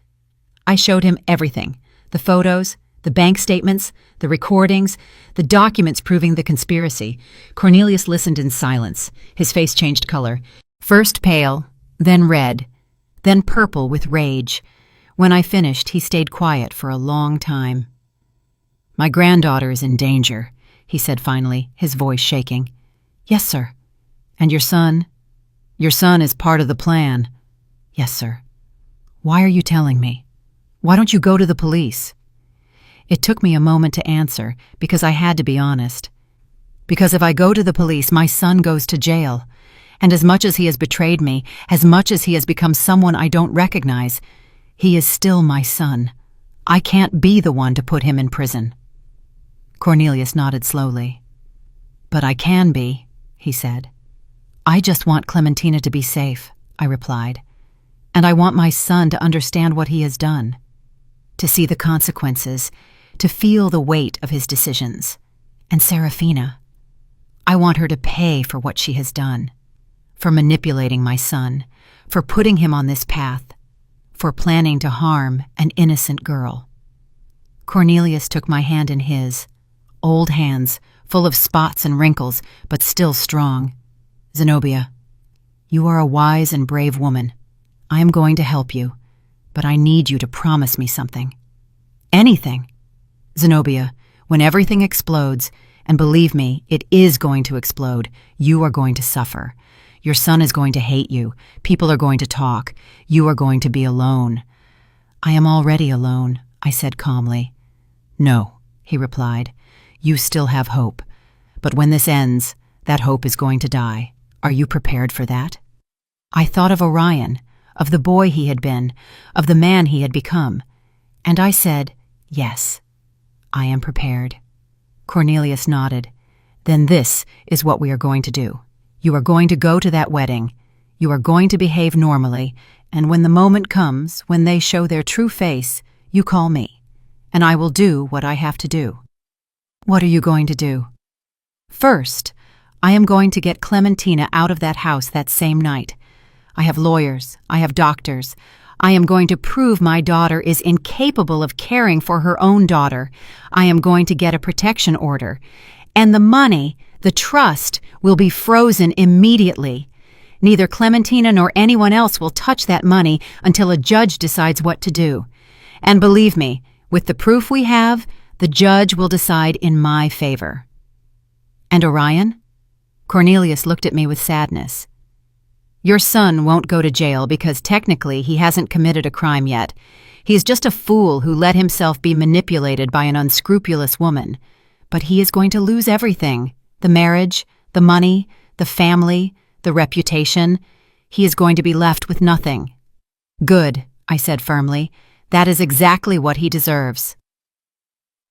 I showed him everything: the photos, the bank statements, the recordings, the documents proving the conspiracy. Cornelius listened in silence. His face changed color. First pale, then red, then purple with rage. When I finished, he stayed quiet for a long time. "My granddaughter is in danger," he said finally, his voice shaking. "Yes, sir." "And your son?" "Your son is part of the plan." "Yes, sir." "Why are you telling me? Why don't you go to the police?" It took me a moment to answer, because I had to be honest. Because if I go to the police, my son goes to jail. And as much as he has betrayed me, as much as he has become someone I don't recognize, he is still my son. I can't be the one to put him in prison. Cornelius nodded slowly. "But I can be," he said. "I just want Clementina to be safe," I replied. "And I want my son to understand what he has done, to see the consequences, to feel the weight of his decisions. And Serafina, I want her to pay for what she has done, for manipulating my son, for putting him on this path, for planning to harm an innocent girl." Cornelius took my hand in his, old hands, full of spots and wrinkles, but still strong. "Zenobia, you are a wise and brave woman. I am going to help you, but I need you to promise me something. Anything. Zenobia, when everything explodes, and believe me, it is going to explode, you are going to suffer. Your son is going to hate you. People are going to talk. You are going to be alone." "I am already alone," I said calmly. "No," he replied. "You still have hope. But when this ends, that hope is going to die. Are you prepared for that?" I thought of Orion, of the boy he had been, of the man he had become. And I said, "Yes, I am prepared." Cornelius nodded. "Then this is what we are going to do. You are going to go to that wedding. You are going to behave normally, and when the moment comes, when they show their true face, you call me, and I will do what I have to do." "What are you going to do?" "First, I am going to get Clementina out of that house that same night. I have lawyers, I have doctors. I am going to prove my daughter is incapable of caring for her own daughter. I am going to get a protection order. And the money, the trust, will be frozen immediately. Neither Clementina nor anyone else will touch that money until a judge decides what to do. And believe me, with the proof we have, the judge will decide in my favor." "And Orion?" Cornelius looked at me with sadness. "Your son won't go to jail because technically he hasn't committed a crime yet. He is just a fool who let himself be manipulated by an unscrupulous woman. But he is going to lose everything: the marriage, the money, the family, the reputation. He is going to be left with nothing." "Good," I said firmly. "That is exactly what he deserves."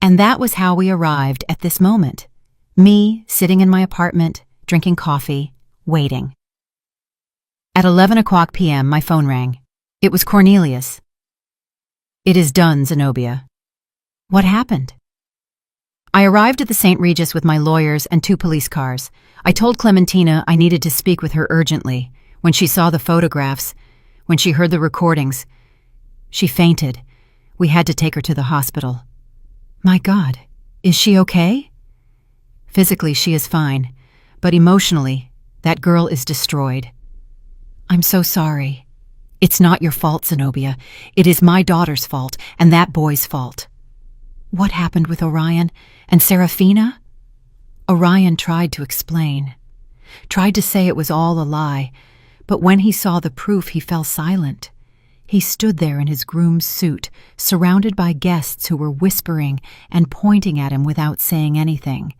And that was how we arrived at this moment. Me sitting in my apartment, drinking coffee, waiting. At 11 p.m., my phone rang. It was Cornelius. "It is done, Zenobia." "What happened?" "I arrived at the St. Regis with my lawyers and 2 police cars. I told Clementina I needed to speak with her urgently. When she saw the photographs, when she heard the recordings, she fainted. We had to take her to the hospital." "My God, is she okay?" "Physically, she is fine, but emotionally, that girl is destroyed." "I'm so sorry. It's not your fault, Zenobia. It is my daughter's fault, and that boy's fault." "What happened with Orion and Serafina?" Orion tried to explain, tried to say it was all a lie, but when he saw the proof, he fell silent. He stood there in his groom's suit, surrounded by guests who were whispering and pointing at him without saying anything.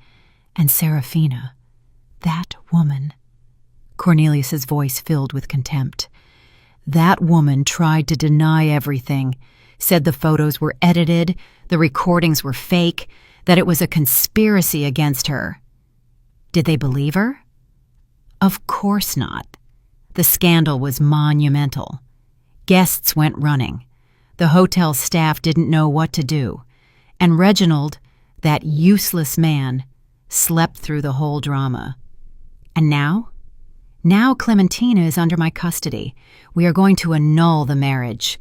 And Serafina, that woman. Cornelius's voice filled with contempt. That woman tried to deny everything, said the photos were edited, the recordings were fake, that it was a conspiracy against her. Did they believe her? Of course not. The scandal was monumental. Guests went running. The hotel staff didn't know what to do. And Reginald, that useless man, slept through the whole drama. And now? Now Clementina is under my custody. We are going to annul the marriage.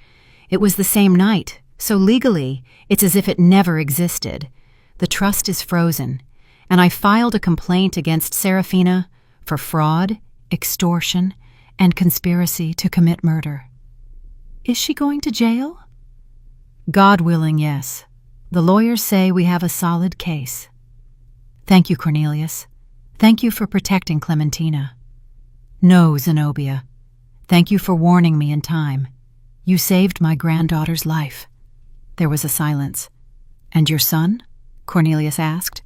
It was the same night, so legally, it's as if it never existed. The trust is frozen, and I filed a complaint against Serafina for fraud, extortion, and conspiracy to commit murder. Is she going to jail? God willing, yes. The lawyers say we have a solid case. Thank you, Cornelius. Thank you for protecting Clementina. No, Zenobia. Thank you for warning me in time. You saved my granddaughter's life. There was a silence. And your son? Cornelius asked.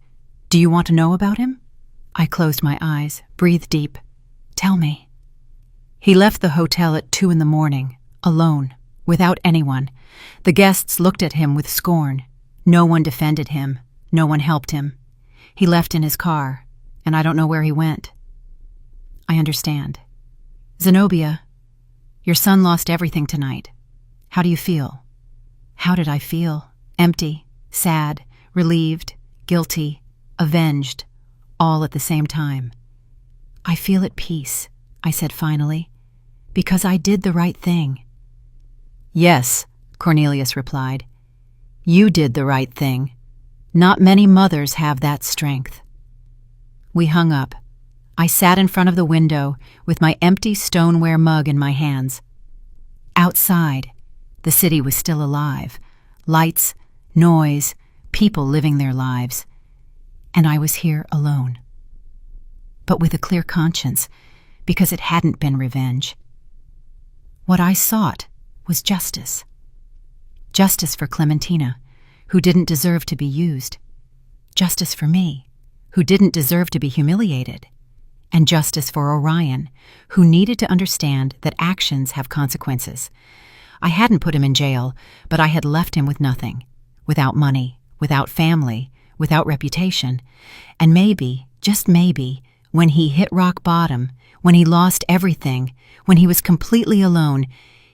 Do you want to know about him? I closed my eyes, breathed deep. Tell me. He left the hotel at 2 a.m, alone, without anyone. The guests looked at him with scorn. No one defended him. No one helped him. He left in his car, and I don't know where he went. I understand. Zenobia, your son lost everything tonight. How do you feel? How did I feel? Empty, sad, relieved, guilty, avenged, all at the same time. I feel at peace, I said finally, because I did the right thing. Yes, Cornelius replied. You did the right thing. Not many mothers have that strength. We hung up. I sat in front of the window with my empty stoneware mug in my hands. Outside, the city was still alive. Lights, noise, people living their lives. And I was here alone. But with a clear conscience, because it hadn't been revenge. What I sought was justice. Justice for Clementina, who didn't deserve to be used. Justice for me, who didn't deserve to be humiliated. And justice for Orion, who needed to understand that actions have consequences. I hadn't put him in jail, but I had left him with nothing. Without money, without family, without reputation. And maybe, just maybe, when he hit rock bottom, when he lost everything, when he was completely alone,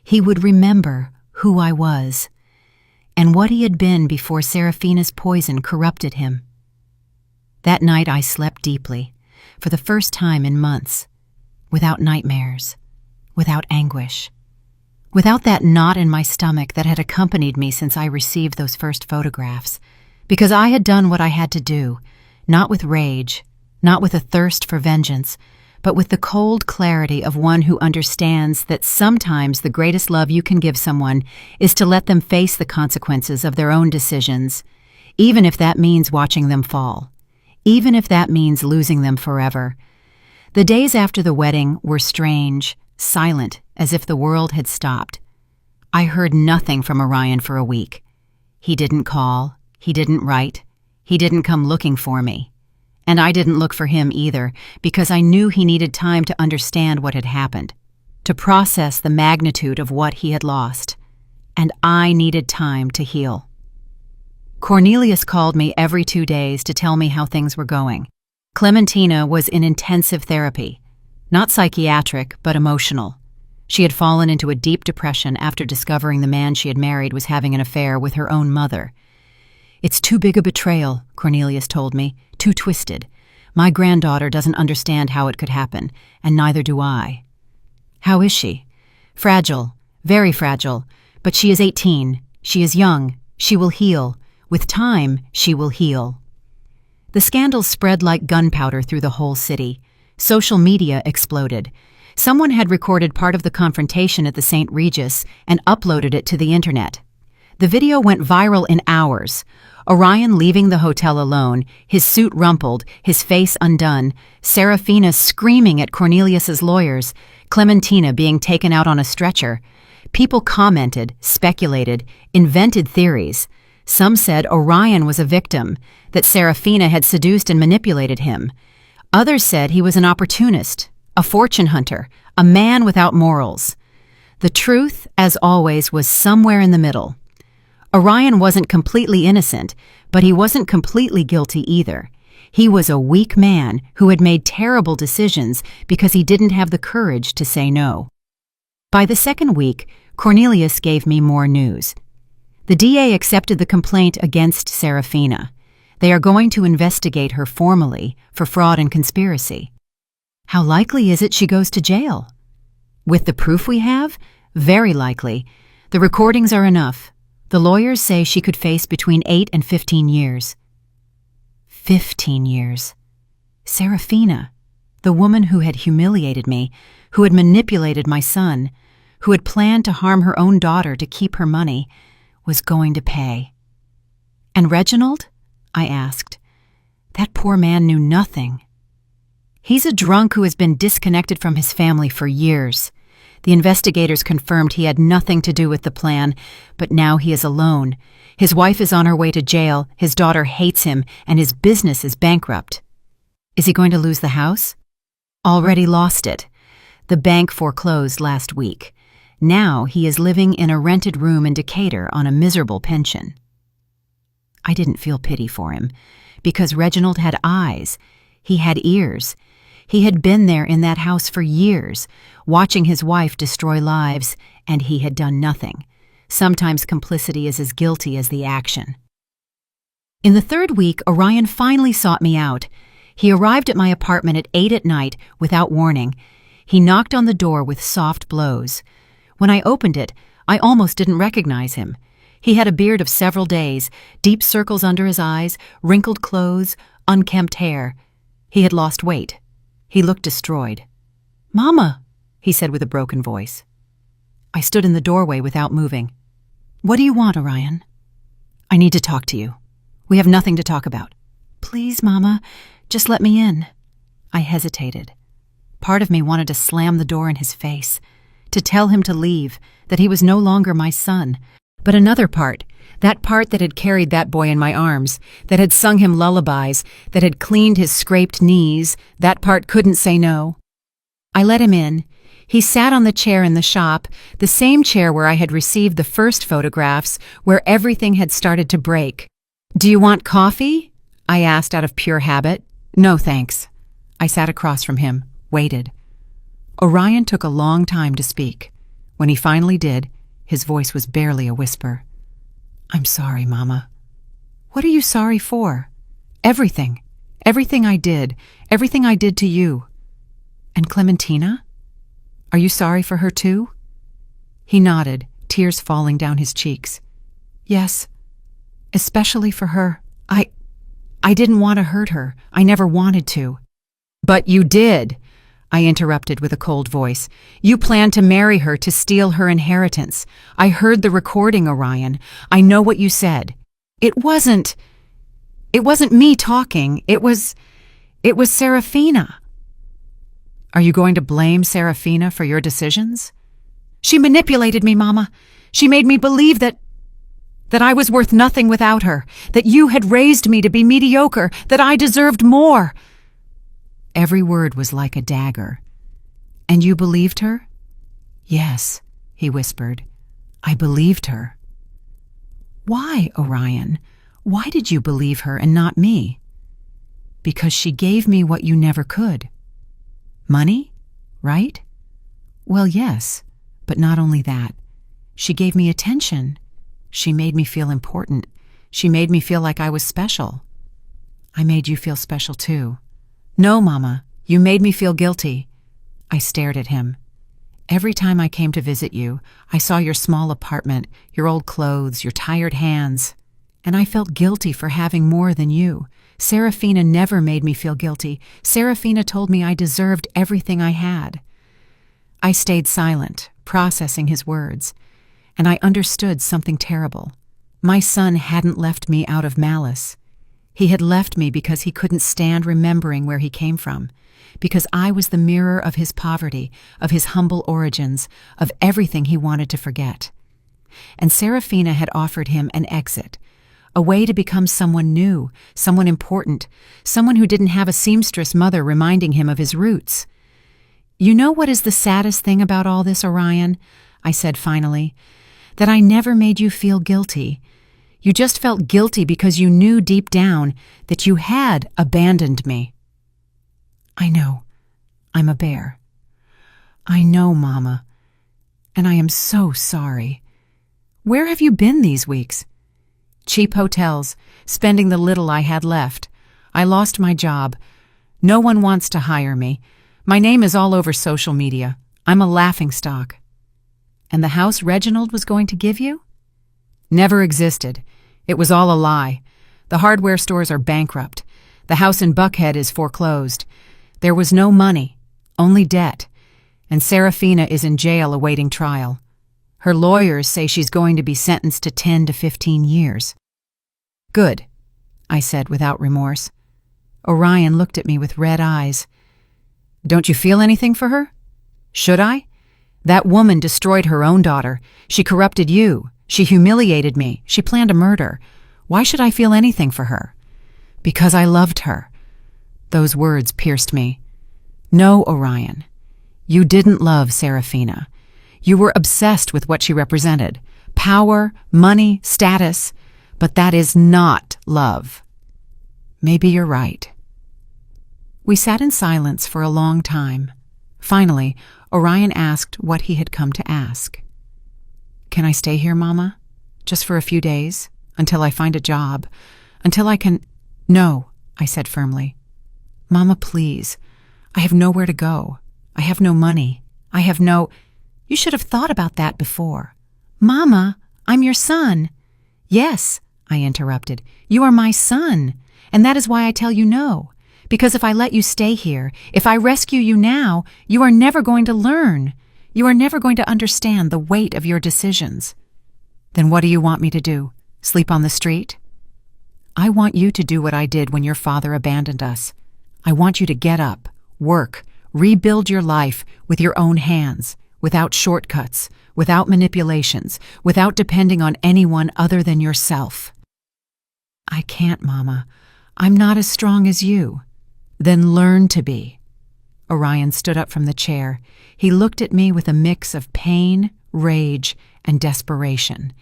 he would remember who I was, and what he had been before Serafina's poison corrupted him. That night I slept deeply, for the first time in months, without nightmares, without anguish, without that knot in my stomach that had accompanied me since I received those first photographs, because I had done what I had to do, not with rage, not with a thirst for vengeance, but with the cold clarity of one who understands that sometimes the greatest love you can give someone is to let them face the consequences of their own decisions, even if that means watching them fall, even if that means losing them forever. The days after the wedding were strange, silent, as if the world had stopped. I heard nothing from Orion for a week. He didn't call, he didn't write, he didn't come looking for me. And I didn't look for him either, because I knew he needed time to understand what had happened, to process the magnitude of what he had lost. And I needed time to heal. Cornelius called me every 2 days to tell me how things were going. Clementina was in intensive therapy, not psychiatric, but emotional. She had fallen into a deep depression after discovering the man she had married was having an affair with her own mother. It's too big a betrayal, Cornelius told me, too twisted. My granddaughter doesn't understand how it could happen, and neither do I. How is she? Fragile, very fragile, but she is 18. She is young. She will heal. With time, she will heal. The scandal spread like gunpowder through the whole city. Social media exploded. Someone had recorded part of the confrontation at the St. Regis and uploaded it to the internet. The video went viral in hours. Orion leaving the hotel alone, his suit rumpled, his face undone, Serafina screaming at Cornelius's lawyers, Clementina being taken out on a stretcher. People commented, speculated, invented theories. Some said Orion was a victim, that Serafina had seduced and manipulated him. Others said he was an opportunist, a fortune hunter, a man without morals. The truth, as always, was somewhere in the middle. Orion wasn't completely innocent, but he wasn't completely guilty either. He was a weak man who had made terrible decisions because he didn't have the courage to say no. By the second week, Cornelius gave me more news. The DA accepted the complaint against Serafina. They are going to investigate her formally for fraud and conspiracy. How likely is it she goes to jail? With the proof we have? Very likely. The recordings are enough. The lawyers say she could face between 8 and 15 years. 15 years. Serafina, the woman who had humiliated me, who had manipulated my son, who had planned to harm her own daughter to keep her money, was going to pay. And Reginald? I asked. That poor man knew nothing. He's a drunk who has been disconnected from his family for years. The investigators confirmed he had nothing to do with the plan, but now he is alone. His wife is on her way to jail, his daughter hates him, and his business is bankrupt. Is he going to lose the house? Already lost it. The bank foreclosed last week. Now he is living in a rented room in Decatur on a miserable pension. I didn't feel pity for him, because Reginald had eyes. He had ears. He had been there in that house for years, watching his wife destroy lives, and he had done nothing. Sometimes complicity is as guilty as the action. In the third week, Orion finally sought me out. He arrived at my apartment at 8 at night without warning. He knocked on the door with soft blows. When I opened it, I almost didn't recognize him. He had a beard of several days, deep circles under his eyes, wrinkled clothes, unkempt hair. He had lost weight. He looked destroyed. "Mama," he said with a broken voice. I stood in the doorway without moving. "What do you want, Orion?" "I need to talk to you. We have nothing to talk about." "Please, Mama, just let me in." I hesitated. Part of me wanted to slam the door in his face, to tell him to leave, that he was no longer my son. But another part, that part that had carried that boy in my arms, that had sung him lullabies, that had cleaned his scraped knees, that part couldn't say no. I let him in. He sat on the chair in the shop, the same chair where I had received the first photographs, where everything had started to break. "Do you want coffee?" I asked out of pure habit. "No, thanks." I sat across from him, waited. Orion took a long time to speak. When he finally did, his voice was barely a whisper. "I'm sorry, Mama." "What are you sorry for?" "Everything. Everything I did. Everything I did to you." "And Clementina? Are you sorry for her too?" He nodded, tears falling down his cheeks. "Yes, especially for her. I didn't want to hurt her. I never wanted to." "But you did," I interrupted with a cold voice. "You planned to marry her to steal her inheritance. I heard the recording, Orion. I know what you said. It wasn't me talking. It was Serafina." "Are you going to blame Serafina for your decisions?" "She manipulated me, Mama. She made me believe that I was worth nothing without her, that you had raised me to be mediocre, that I deserved more." Every word was like a dagger. "And you believed her?" "Yes," he whispered. "I believed her." "Why, Orion? Why did you believe her and not me?" "Because she gave me what you never could." "Money, right?" "Well, yes, but not only that. She gave me attention. She made me feel important. She made me feel like I was special." "I made you feel special too." "No, Mama, you made me feel guilty." I stared at him. "Every time I came to visit you, I saw your small apartment, your old clothes, your tired hands, and I felt guilty for having more than you. Serafina never made me feel guilty. Serafina told me I deserved everything I had." I stayed silent, processing his words, and I understood something terrible. My son hadn't left me out of malice. He had left me because he couldn't stand remembering where he came from, because I was the mirror of his poverty, of his humble origins, of everything he wanted to forget. And Serafina had offered him an exit, a way to become someone new, someone important, someone who didn't have a seamstress mother reminding him of his roots. "You know what is the saddest thing about all this, Orion?" I said finally. "That I never made you feel guilty. You just felt guilty because you knew deep down that you had abandoned me. I know. I'm a bear. I know, Mama. And I am so sorry. Where have you been these weeks? Cheap hotels, spending the little I had left. I lost my job. No one wants to hire me. My name is all over social media. I'm a laughingstock. And the house Reginald was going to give you? Never existed. It was all a lie. The hardware stores are bankrupt. The house in Buckhead is foreclosed. There was no money, only debt. And Serafina is in jail awaiting trial. Her lawyers say she's going to be sentenced to 10 to 15 years. Good, I said without remorse. Orion looked at me with red eyes. Don't you feel anything for her? Should I? That woman destroyed her own daughter. She corrupted you. She humiliated me. She planned a murder. Why should I feel anything for her? Because I loved her. Those words pierced me. No, Orion. You didn't love Serafina. You were obsessed with what she represented. Power, money, status. But that is not love. Maybe you're right. We sat in silence for a long time. Finally, Orion asked what he had come to ask. Can I stay here, Mama? Just for a few days? Until I find a job? Until I can— No, I said firmly. Mama, please. I have nowhere to go. I have no money. I have no— You should have thought about that before. Mama, I'm your son. Yes, I interrupted. You are my son. And that is why I tell you no. Because if I let you stay here, if I rescue you now, you are never going to learn. You are never going to understand the weight of your decisions. Then what do you want me to do? Sleep on the street? I want you to do what I did when your father abandoned us. I want you to get up, work, rebuild your life with your own hands, without shortcuts, without manipulations, without depending on anyone other than yourself. I can't, Mama. I'm not as strong as you. Then learn to be. Orion stood up from the chair. He looked at me with a mix of pain, rage, and desperation.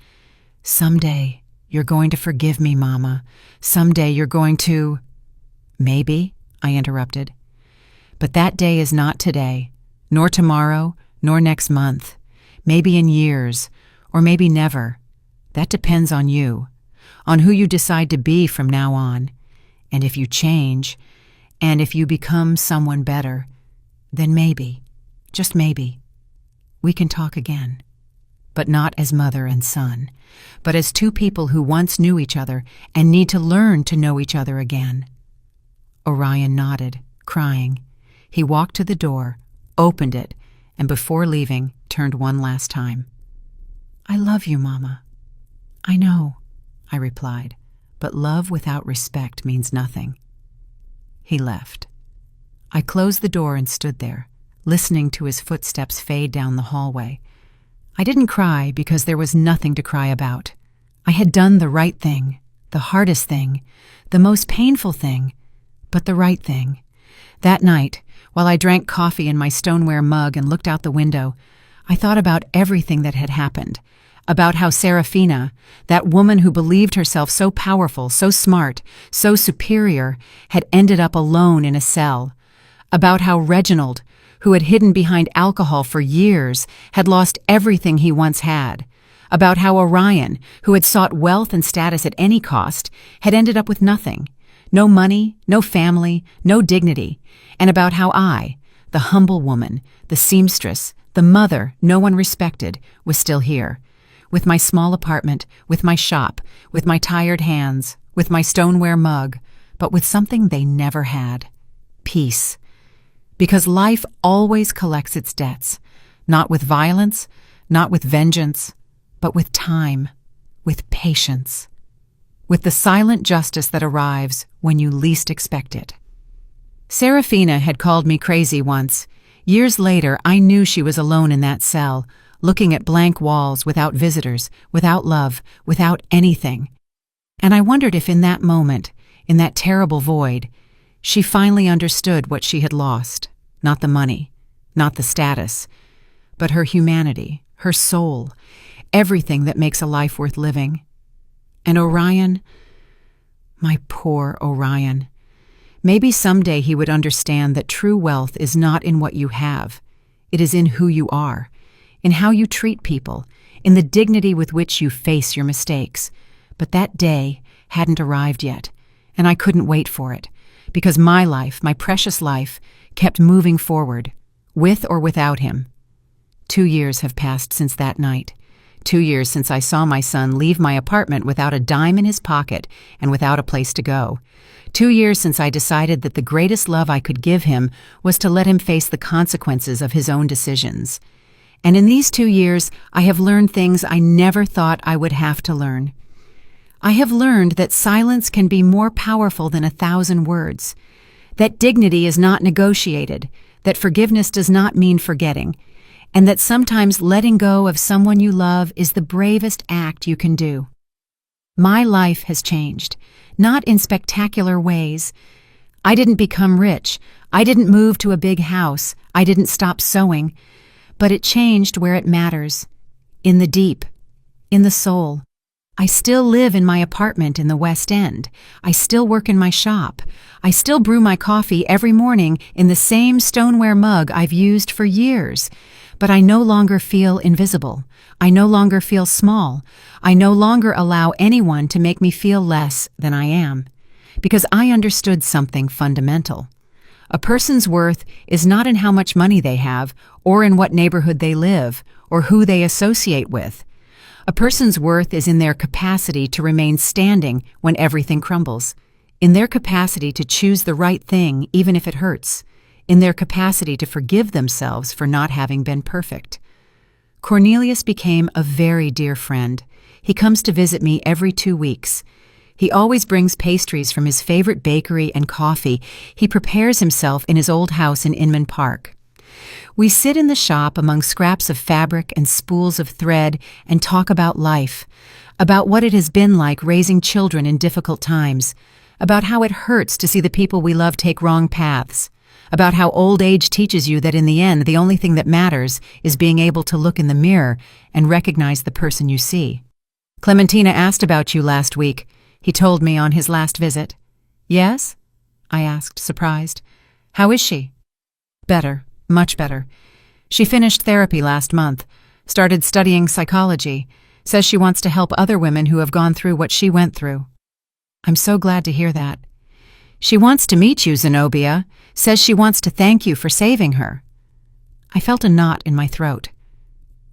Someday, you're going to forgive me, Mama. Someday you're going to— Maybe, I interrupted. But that day is not today, nor tomorrow, nor next month. Maybe in years, or maybe never. That depends on you, on who you decide to be from now on. And if you change, and if you become someone better, then maybe, just maybe, we can talk again. But not as mother and son, but as two people who once knew each other and need to learn to know each other again. Orion nodded, crying. He walked to the door, opened it, and before leaving, turned one last time. I love you, Mama. I know, I replied, but love without respect means nothing. He left. I closed the door and stood there, listening to his footsteps fade down the hallway. I didn't cry because there was nothing to cry about. I had done the right thing, the hardest thing, the most painful thing, but the right thing. That night, while I drank coffee in my stoneware mug and looked out the window, I thought about everything that had happened, about how Serafina, that woman who believed herself so powerful, so smart, so superior, had ended up alone in a cell, about how Reginald, who had hidden behind alcohol for years, had lost everything he once had, about how Orion, who had sought wealth and status at any cost, had ended up with nothing, no money, no family, no dignity, and about how I, the humble woman, the seamstress, the mother no one respected, was still here, with my small apartment, with my shop, with my tired hands, with my stoneware mug, but with something they never had: peace. Because life always collects its debts, not with violence, not with vengeance, but with time, with patience, with the silent justice that arrives when you least expect it. Serafina had called me crazy once. Years later, I knew she was alone in that cell, looking at blank walls without visitors, without love, without anything. And I wondered if in that moment, in that terrible void, she finally understood what she had lost. Not the money, not the status, but her humanity, her soul, everything that makes a life worth living. And Orion, my poor Orion. Maybe someday he would understand that true wealth is not in what you have. It is in who you are, in how you treat people, in the dignity with which you face your mistakes. But that day hadn't arrived yet, and I couldn't wait for it, because my life, my precious life, kept moving forward, with or without him. 2 years have passed since that night. 2 years since I saw my son leave my apartment without a dime in his pocket and without a place to go. 2 years since I decided that the greatest love I could give him was to let him face the consequences of his own decisions. And in these 2 years, I have learned things I never thought I would have to learn. I have learned that silence can be more powerful than 1,000 words, that dignity is not negotiated, that forgiveness does not mean forgetting, and that sometimes letting go of someone you love is the bravest act you can do. My life has changed, not in spectacular ways. I didn't become rich. I didn't move to a big house. I didn't stop sewing. But it changed where it matters, in the deep, in the soul. I still live in my apartment in the West End. I still work in my shop. I still brew my coffee every morning in the same stoneware mug I've used for years. But I no longer feel invisible. I no longer feel small. I no longer allow anyone to make me feel less than I am. Because I understood something fundamental. A person's worth is not in how much money they have, or in what neighborhood they live, or who they associate with. A person's worth is in their capacity to remain standing when everything crumbles, in their capacity to choose the right thing even if it hurts, in their capacity to forgive themselves for not having been perfect. Cornelius became a very dear friend. He comes to visit me every 2 weeks. He always brings pastries from his favorite bakery and coffee he prepares himself in his old house in Inman Park. We sit in the shop among scraps of fabric and spools of thread and talk about life, about what it has been like raising children in difficult times, about how it hurts to see the people we love take wrong paths, about how old age teaches you that in the end the only thing that matters is being able to look in the mirror and recognize the person you see. Clementina asked about you last week, he told me on his last visit. Yes? I asked, surprised. How is she? Better. Much better. She finished therapy last month, started studying psychology, says she wants to help other women who have gone through what she went through. I'm so glad to hear that. She wants to meet you, Zenobia, says she wants to thank you for saving her. I felt a knot in my throat.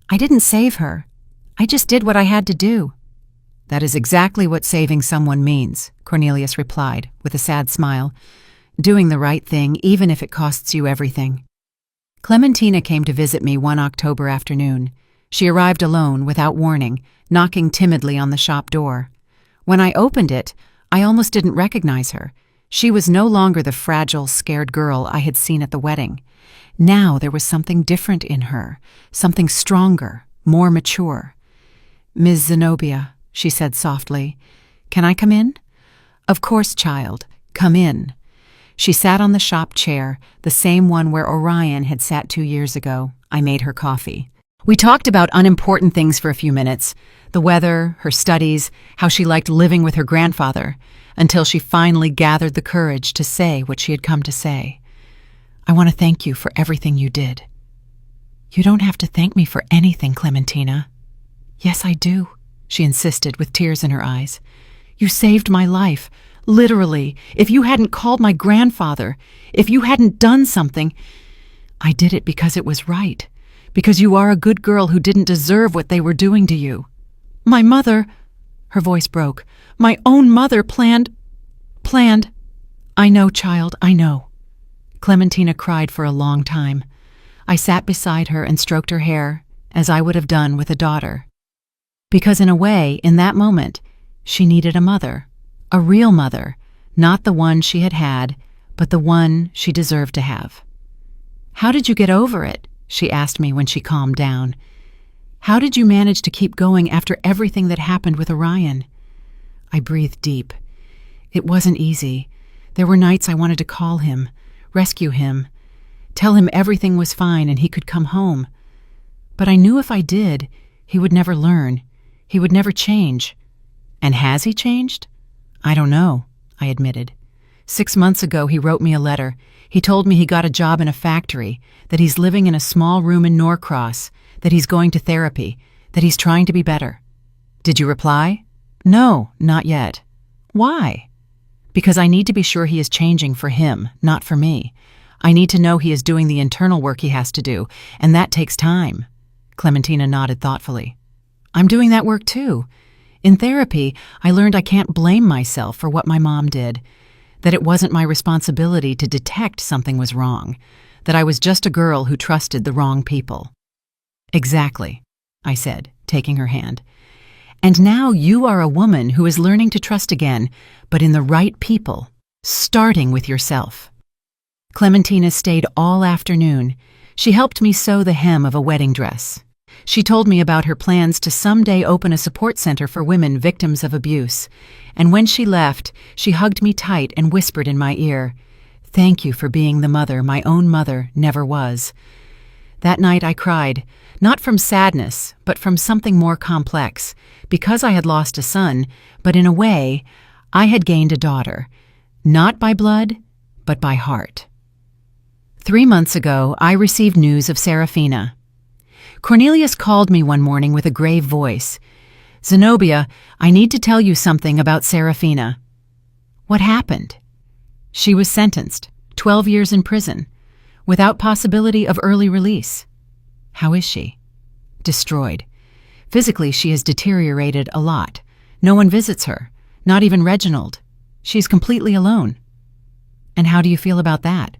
I didn't save her. I just did what I had to do. That is exactly what saving someone means, Cornelius replied, with a sad smile. Doing the right thing, even if it costs you everything. Clementina came to visit me one October afternoon. She arrived alone, without warning, knocking timidly on the shop door. When I opened it, I almost didn't recognize her. She was no longer the fragile, scared girl I had seen at the wedding. Now there was something different in her, something stronger, more mature. Ms. Zenobia, she said softly, can I come in? Of course, child, come in. She sat on the shop chair, the same one where Orion had sat 2 years ago. I made her coffee. We talked about unimportant things for a few minutes, the weather, her studies, how she liked living with her grandfather, until she finally gathered the courage to say what she had come to say. I want to thank you for everything you did. You don't have to thank me for anything, Clementina. Yes, I do, she insisted with tears in her eyes. You saved my life. Literally, if you hadn't called my grandfather, if you hadn't done something, I did it because it was right, because you are a good girl who didn't deserve what they were doing to you. My mother, her voice broke, my own mother planned. I know, child, I know. Clementina cried for a long time. I sat beside her and stroked her hair, as I would have done with a daughter. Because in a way, in that moment, she needed a mother. A real mother, not the one she had had, but the one she deserved to have. How did you get over it? She asked me when she calmed down. How did you manage to keep going after everything that happened with Orion? I breathed deep. It wasn't easy. There were nights I wanted to call him, rescue him, tell him everything was fine and he could come home. But I knew if I did, he would never learn. He would never change. And has he changed? I don't know, I admitted. 6 months ago, he wrote me a letter. He told me he got a job in a factory, that he's living in a small room in Norcross, that he's going to therapy, that he's trying to be better. Did you reply? No, not yet. Why? Because I need to be sure he is changing for him, not for me. I need to know he is doing the internal work he has to do, and that takes time. Clementina nodded thoughtfully. I'm doing that work too. In therapy, I learned I can't blame myself for what my mom did, that it wasn't my responsibility to detect something was wrong, that I was just a girl who trusted the wrong people. Exactly, I said, taking her hand. And now you are a woman who is learning to trust again, but in the right people, starting with yourself. Clementina stayed all afternoon. She helped me sew the hem of a wedding dress. She told me about her plans to someday open a support center for women victims of abuse. And when she left, she hugged me tight and whispered in my ear, "Thank you for being the mother my own mother never was." That night I cried, not from sadness, but from something more complex, because I had lost a son, but in a way, I had gained a daughter, not by blood, but by heart. 3 months ago, I received news of Serafina. Cornelius called me one morning with a grave voice. "Zenobia, I need to tell you something about Serafina." What happened? She was sentenced, 12 years in prison, without possibility of early release. How is she? Destroyed. Physically, she has deteriorated a lot. No one visits her, not even Reginald. She's completely alone. And how do you feel about that?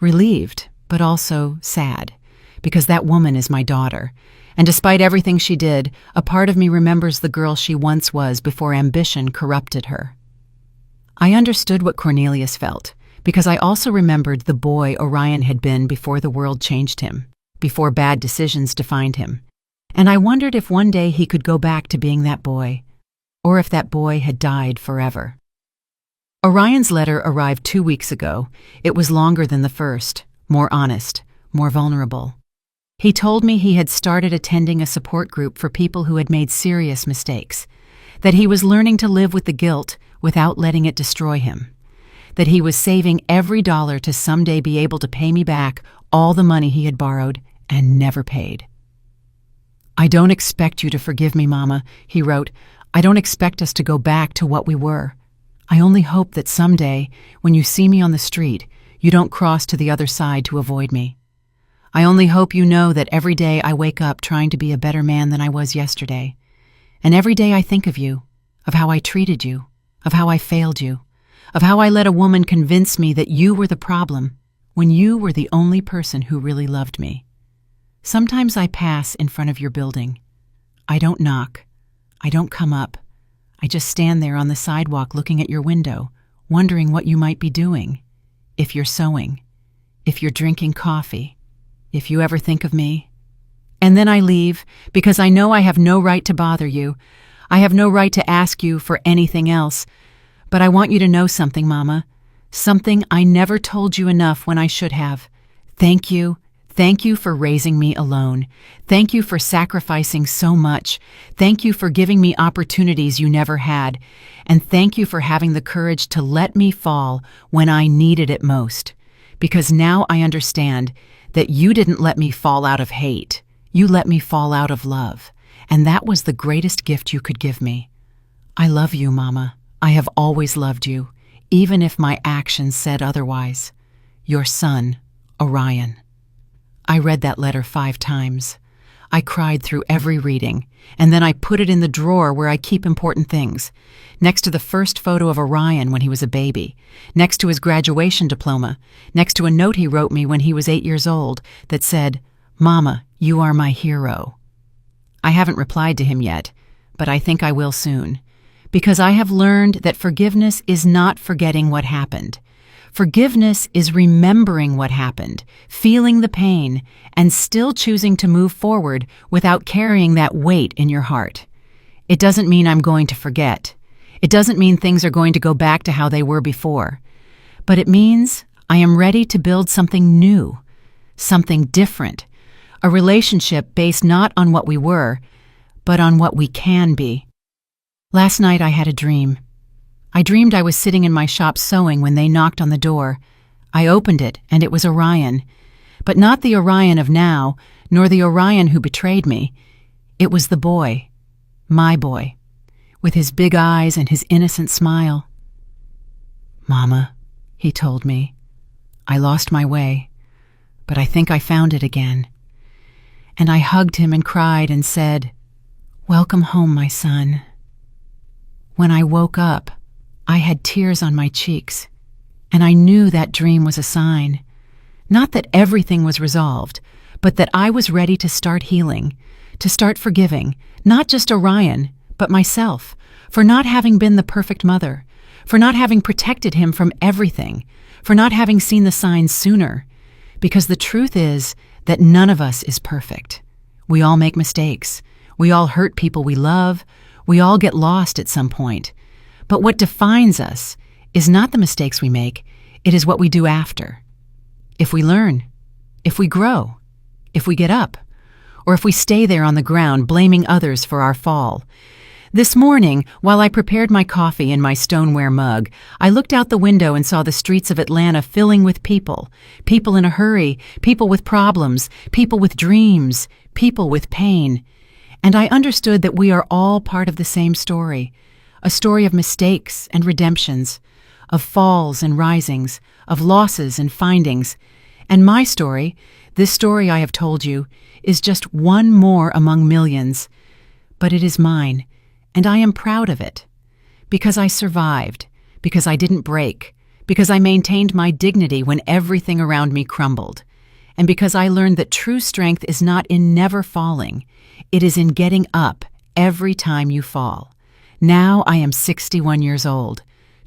Relieved, but also sad, because that woman is my daughter. And despite everything she did, a part of me remembers the girl she once was before ambition corrupted her. I understood what Cornelius felt, because I also remembered the boy Orion had been before the world changed him, before bad decisions defined him. And I wondered if one day he could go back to being that boy, or if that boy had died forever. Orion's letter arrived 2 weeks ago. It was longer than the first, more honest, more vulnerable. He told me he had started attending a support group for people who had made serious mistakes, that he was learning to live with the guilt without letting it destroy him, that he was saving every dollar to someday be able to pay me back all the money he had borrowed and never paid. "I don't expect you to forgive me, Mama," he wrote. "I don't expect us to go back to what we were. I only hope that someday, when you see me on the street, you don't cross to the other side to avoid me. I only hope you know that every day I wake up trying to be a better man than I was yesterday. And every day I think of you, of how I treated you, of how I failed you, of how I let a woman convince me that you were the problem when you were the only person who really loved me. Sometimes I pass in front of your building. I don't knock. I don't come up. I just stand there on the sidewalk looking at your window, wondering what you might be doing. If you're sewing, if you're drinking coffee, if you ever think of me. And then I leave because I know I have no right to bother you. I have no right to ask you for anything else. But I want you to know something, Mama. Something I never told you enough when I should have. Thank you. Thank you for raising me alone. Thank you for sacrificing so much. Thank you for giving me opportunities you never had. And thank you for having the courage to let me fall when I needed it most. Because now I understand that you didn't let me fall out of hate. You let me fall out of love. And that was the greatest gift you could give me. I love you, Mama. I have always loved you, even if my actions said otherwise. Your son, Orion. I read that letter 5 times. I cried through every reading, and then I put it in the drawer where I keep important things, next to the first photo of Orion when he was a baby, next to his graduation diploma, next to a note he wrote me when he was 8 years old that said, "Mama, you are my hero." I haven't replied to him yet, but I think I will soon, because I have learned that forgiveness is not forgetting what happened. Forgiveness is remembering what happened, feeling the pain, and still choosing to move forward without carrying that weight in your heart. It doesn't mean I'm going to forget. It doesn't mean things are going to go back to how they were before. But it means I am ready to build something new, something different, a relationship based not on what we were, but on what we can be. Last night I had a dream. I dreamed I was sitting in my shop sewing when they knocked on the door. I opened it, and it was Orion. But not the Orion of now, nor the Orion who betrayed me. It was the boy, my boy, with his big eyes and his innocent smile. "Mama," he told me, "I lost my way, but I think I found it again." And I hugged him and cried and said, "Welcome home, my son." When I woke up, I had tears on my cheeks, and I knew that dream was a sign. Not that everything was resolved, but that I was ready to start healing, to start forgiving, not just Orion, but myself, for not having been the perfect mother, for not having protected him from everything, for not having seen the signs sooner. Because the truth is that none of us is perfect. We all make mistakes. We all hurt people we love. We all get lost at some point. But what defines us is not the mistakes we make, it is what we do after. If we learn, if we grow, if we get up, or if we stay there on the ground blaming others for our fall. This morning, while I prepared my coffee in my stoneware mug, I looked out the window and saw the streets of Atlanta filling with people. People in a hurry, people with problems, people with dreams, people with pain. And I understood that we are all part of the same story. A story of mistakes and redemptions, of falls and risings, of losses and findings. And my story, this story I have told you, is just one more among millions. But it is mine, and I am proud of it. Because I survived, because I didn't break, because I maintained my dignity when everything around me crumbled, and because I learned that true strength is not in never falling, it is in getting up every time you fall. Now I am 61 years old,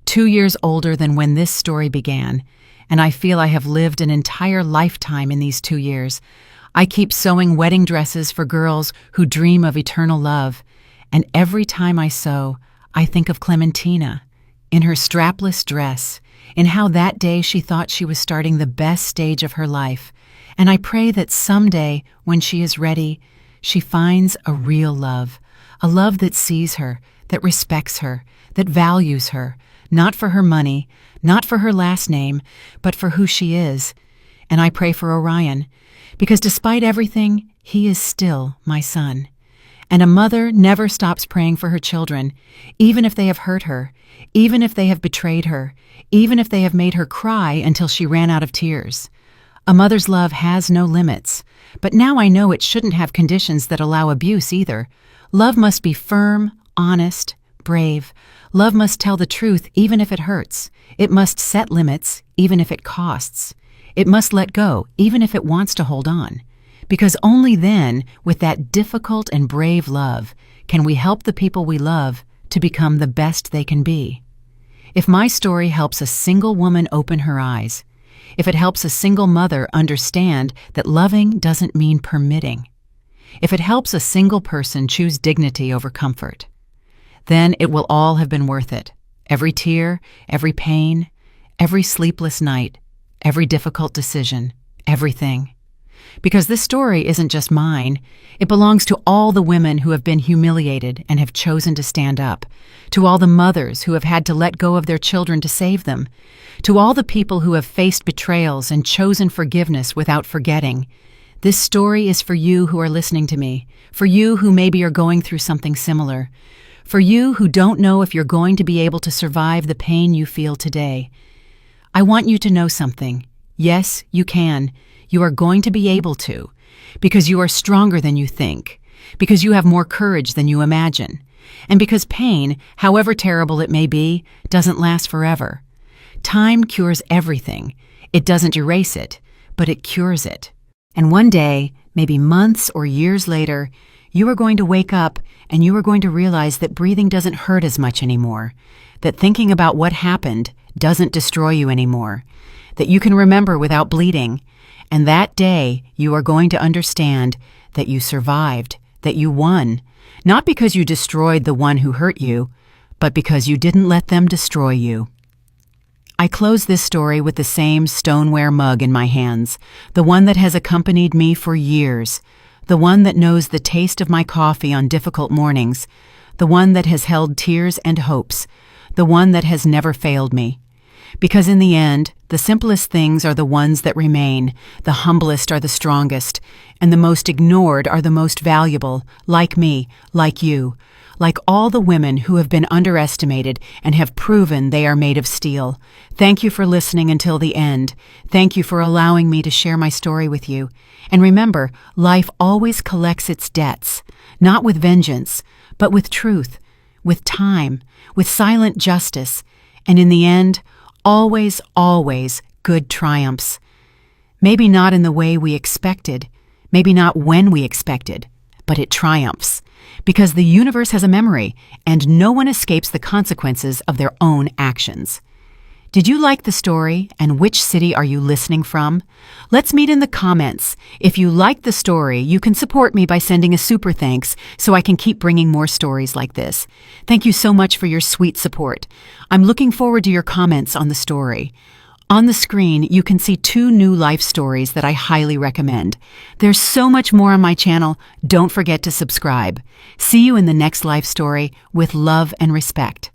2 years older than when this story began, and I feel I have lived an entire lifetime in these 2 years. I keep sewing wedding dresses for girls who dream of eternal love, and every time I sew, I think of Clementina, in her strapless dress, in how that day she thought she was starting the best stage of her life, and I pray that someday, when she is ready, she finds a real love, a love that sees her, that respects her, that values her, not for her money, not for her last name, but for who she is. And I pray for Orion, because despite everything, he is still my son. And a mother never stops praying for her children, even if they have hurt her, even if they have betrayed her, even if they have made her cry until she ran out of tears. A mother's love has no limits, but now I know it shouldn't have conditions that allow abuse either. Love must be firm, honest, brave. Love must tell the truth even if it hurts. It must set limits even if it costs. It must let go even if it wants to hold on. Because only then, with that difficult and brave love, can we help the people we love to become the best they can be. If my story helps a single woman open her eyes, if it helps a single mother understand that loving doesn't mean permitting, if it helps a single person choose dignity over comfort, then it will all have been worth it. Every tear, every pain, every sleepless night, every difficult decision, everything. Because this story isn't just mine. It belongs to all the women who have been humiliated and have chosen to stand up, to all the mothers who have had to let go of their children to save them, to all the people who have faced betrayals and chosen forgiveness without forgetting. This story is for you who are listening to me, for you who maybe are going through something similar, for you who don't know if you're going to be able to survive the pain you feel today. I want you to know something. Yes, you can. You are going to be able to, because you are stronger than you think, because you have more courage than you imagine, and because pain, however terrible it may be, doesn't last forever. Time cures everything. It doesn't erase it, but it cures it. And one day, maybe months or years later, you are going to wake up and you are going to realize that breathing doesn't hurt as much anymore, that thinking about what happened doesn't destroy you anymore, that you can remember without bleeding. And that day, you are going to understand that you survived, that you won, not because you destroyed the one who hurt you, but because you didn't let them destroy you. I close this story with the same stoneware mug in my hands, the one that has accompanied me for years, the one that knows the taste of my coffee on difficult mornings, the one that has held tears and hopes, the one that has never failed me. Because in the end, the simplest things are the ones that remain, the humblest are the strongest, and the most ignored are the most valuable, like me, like you, like all the women who have been underestimated and have proven they are made of steel. Thank you for listening until the end. Thank you for allowing me to share my story with you. And remember, life always collects its debts, not with vengeance, but with truth, with time, with silent justice, and in the end, always, always good triumphs. Maybe not in the way we expected, maybe not when we expected, but it triumphs. Because the universe has a memory, and no one escapes the consequences of their own actions. Did you like the story, and which city are you listening from? Let's meet in the comments. If you liked the story, you can support me by sending a super thanks so I can keep bringing more stories like this. Thank you so much for your sweet support. I'm looking forward to your comments on the story. On the screen, you can see 2 new life stories that I highly recommend. There's so much more on my channel. Don't forget to subscribe. See you in the next life story with love and respect.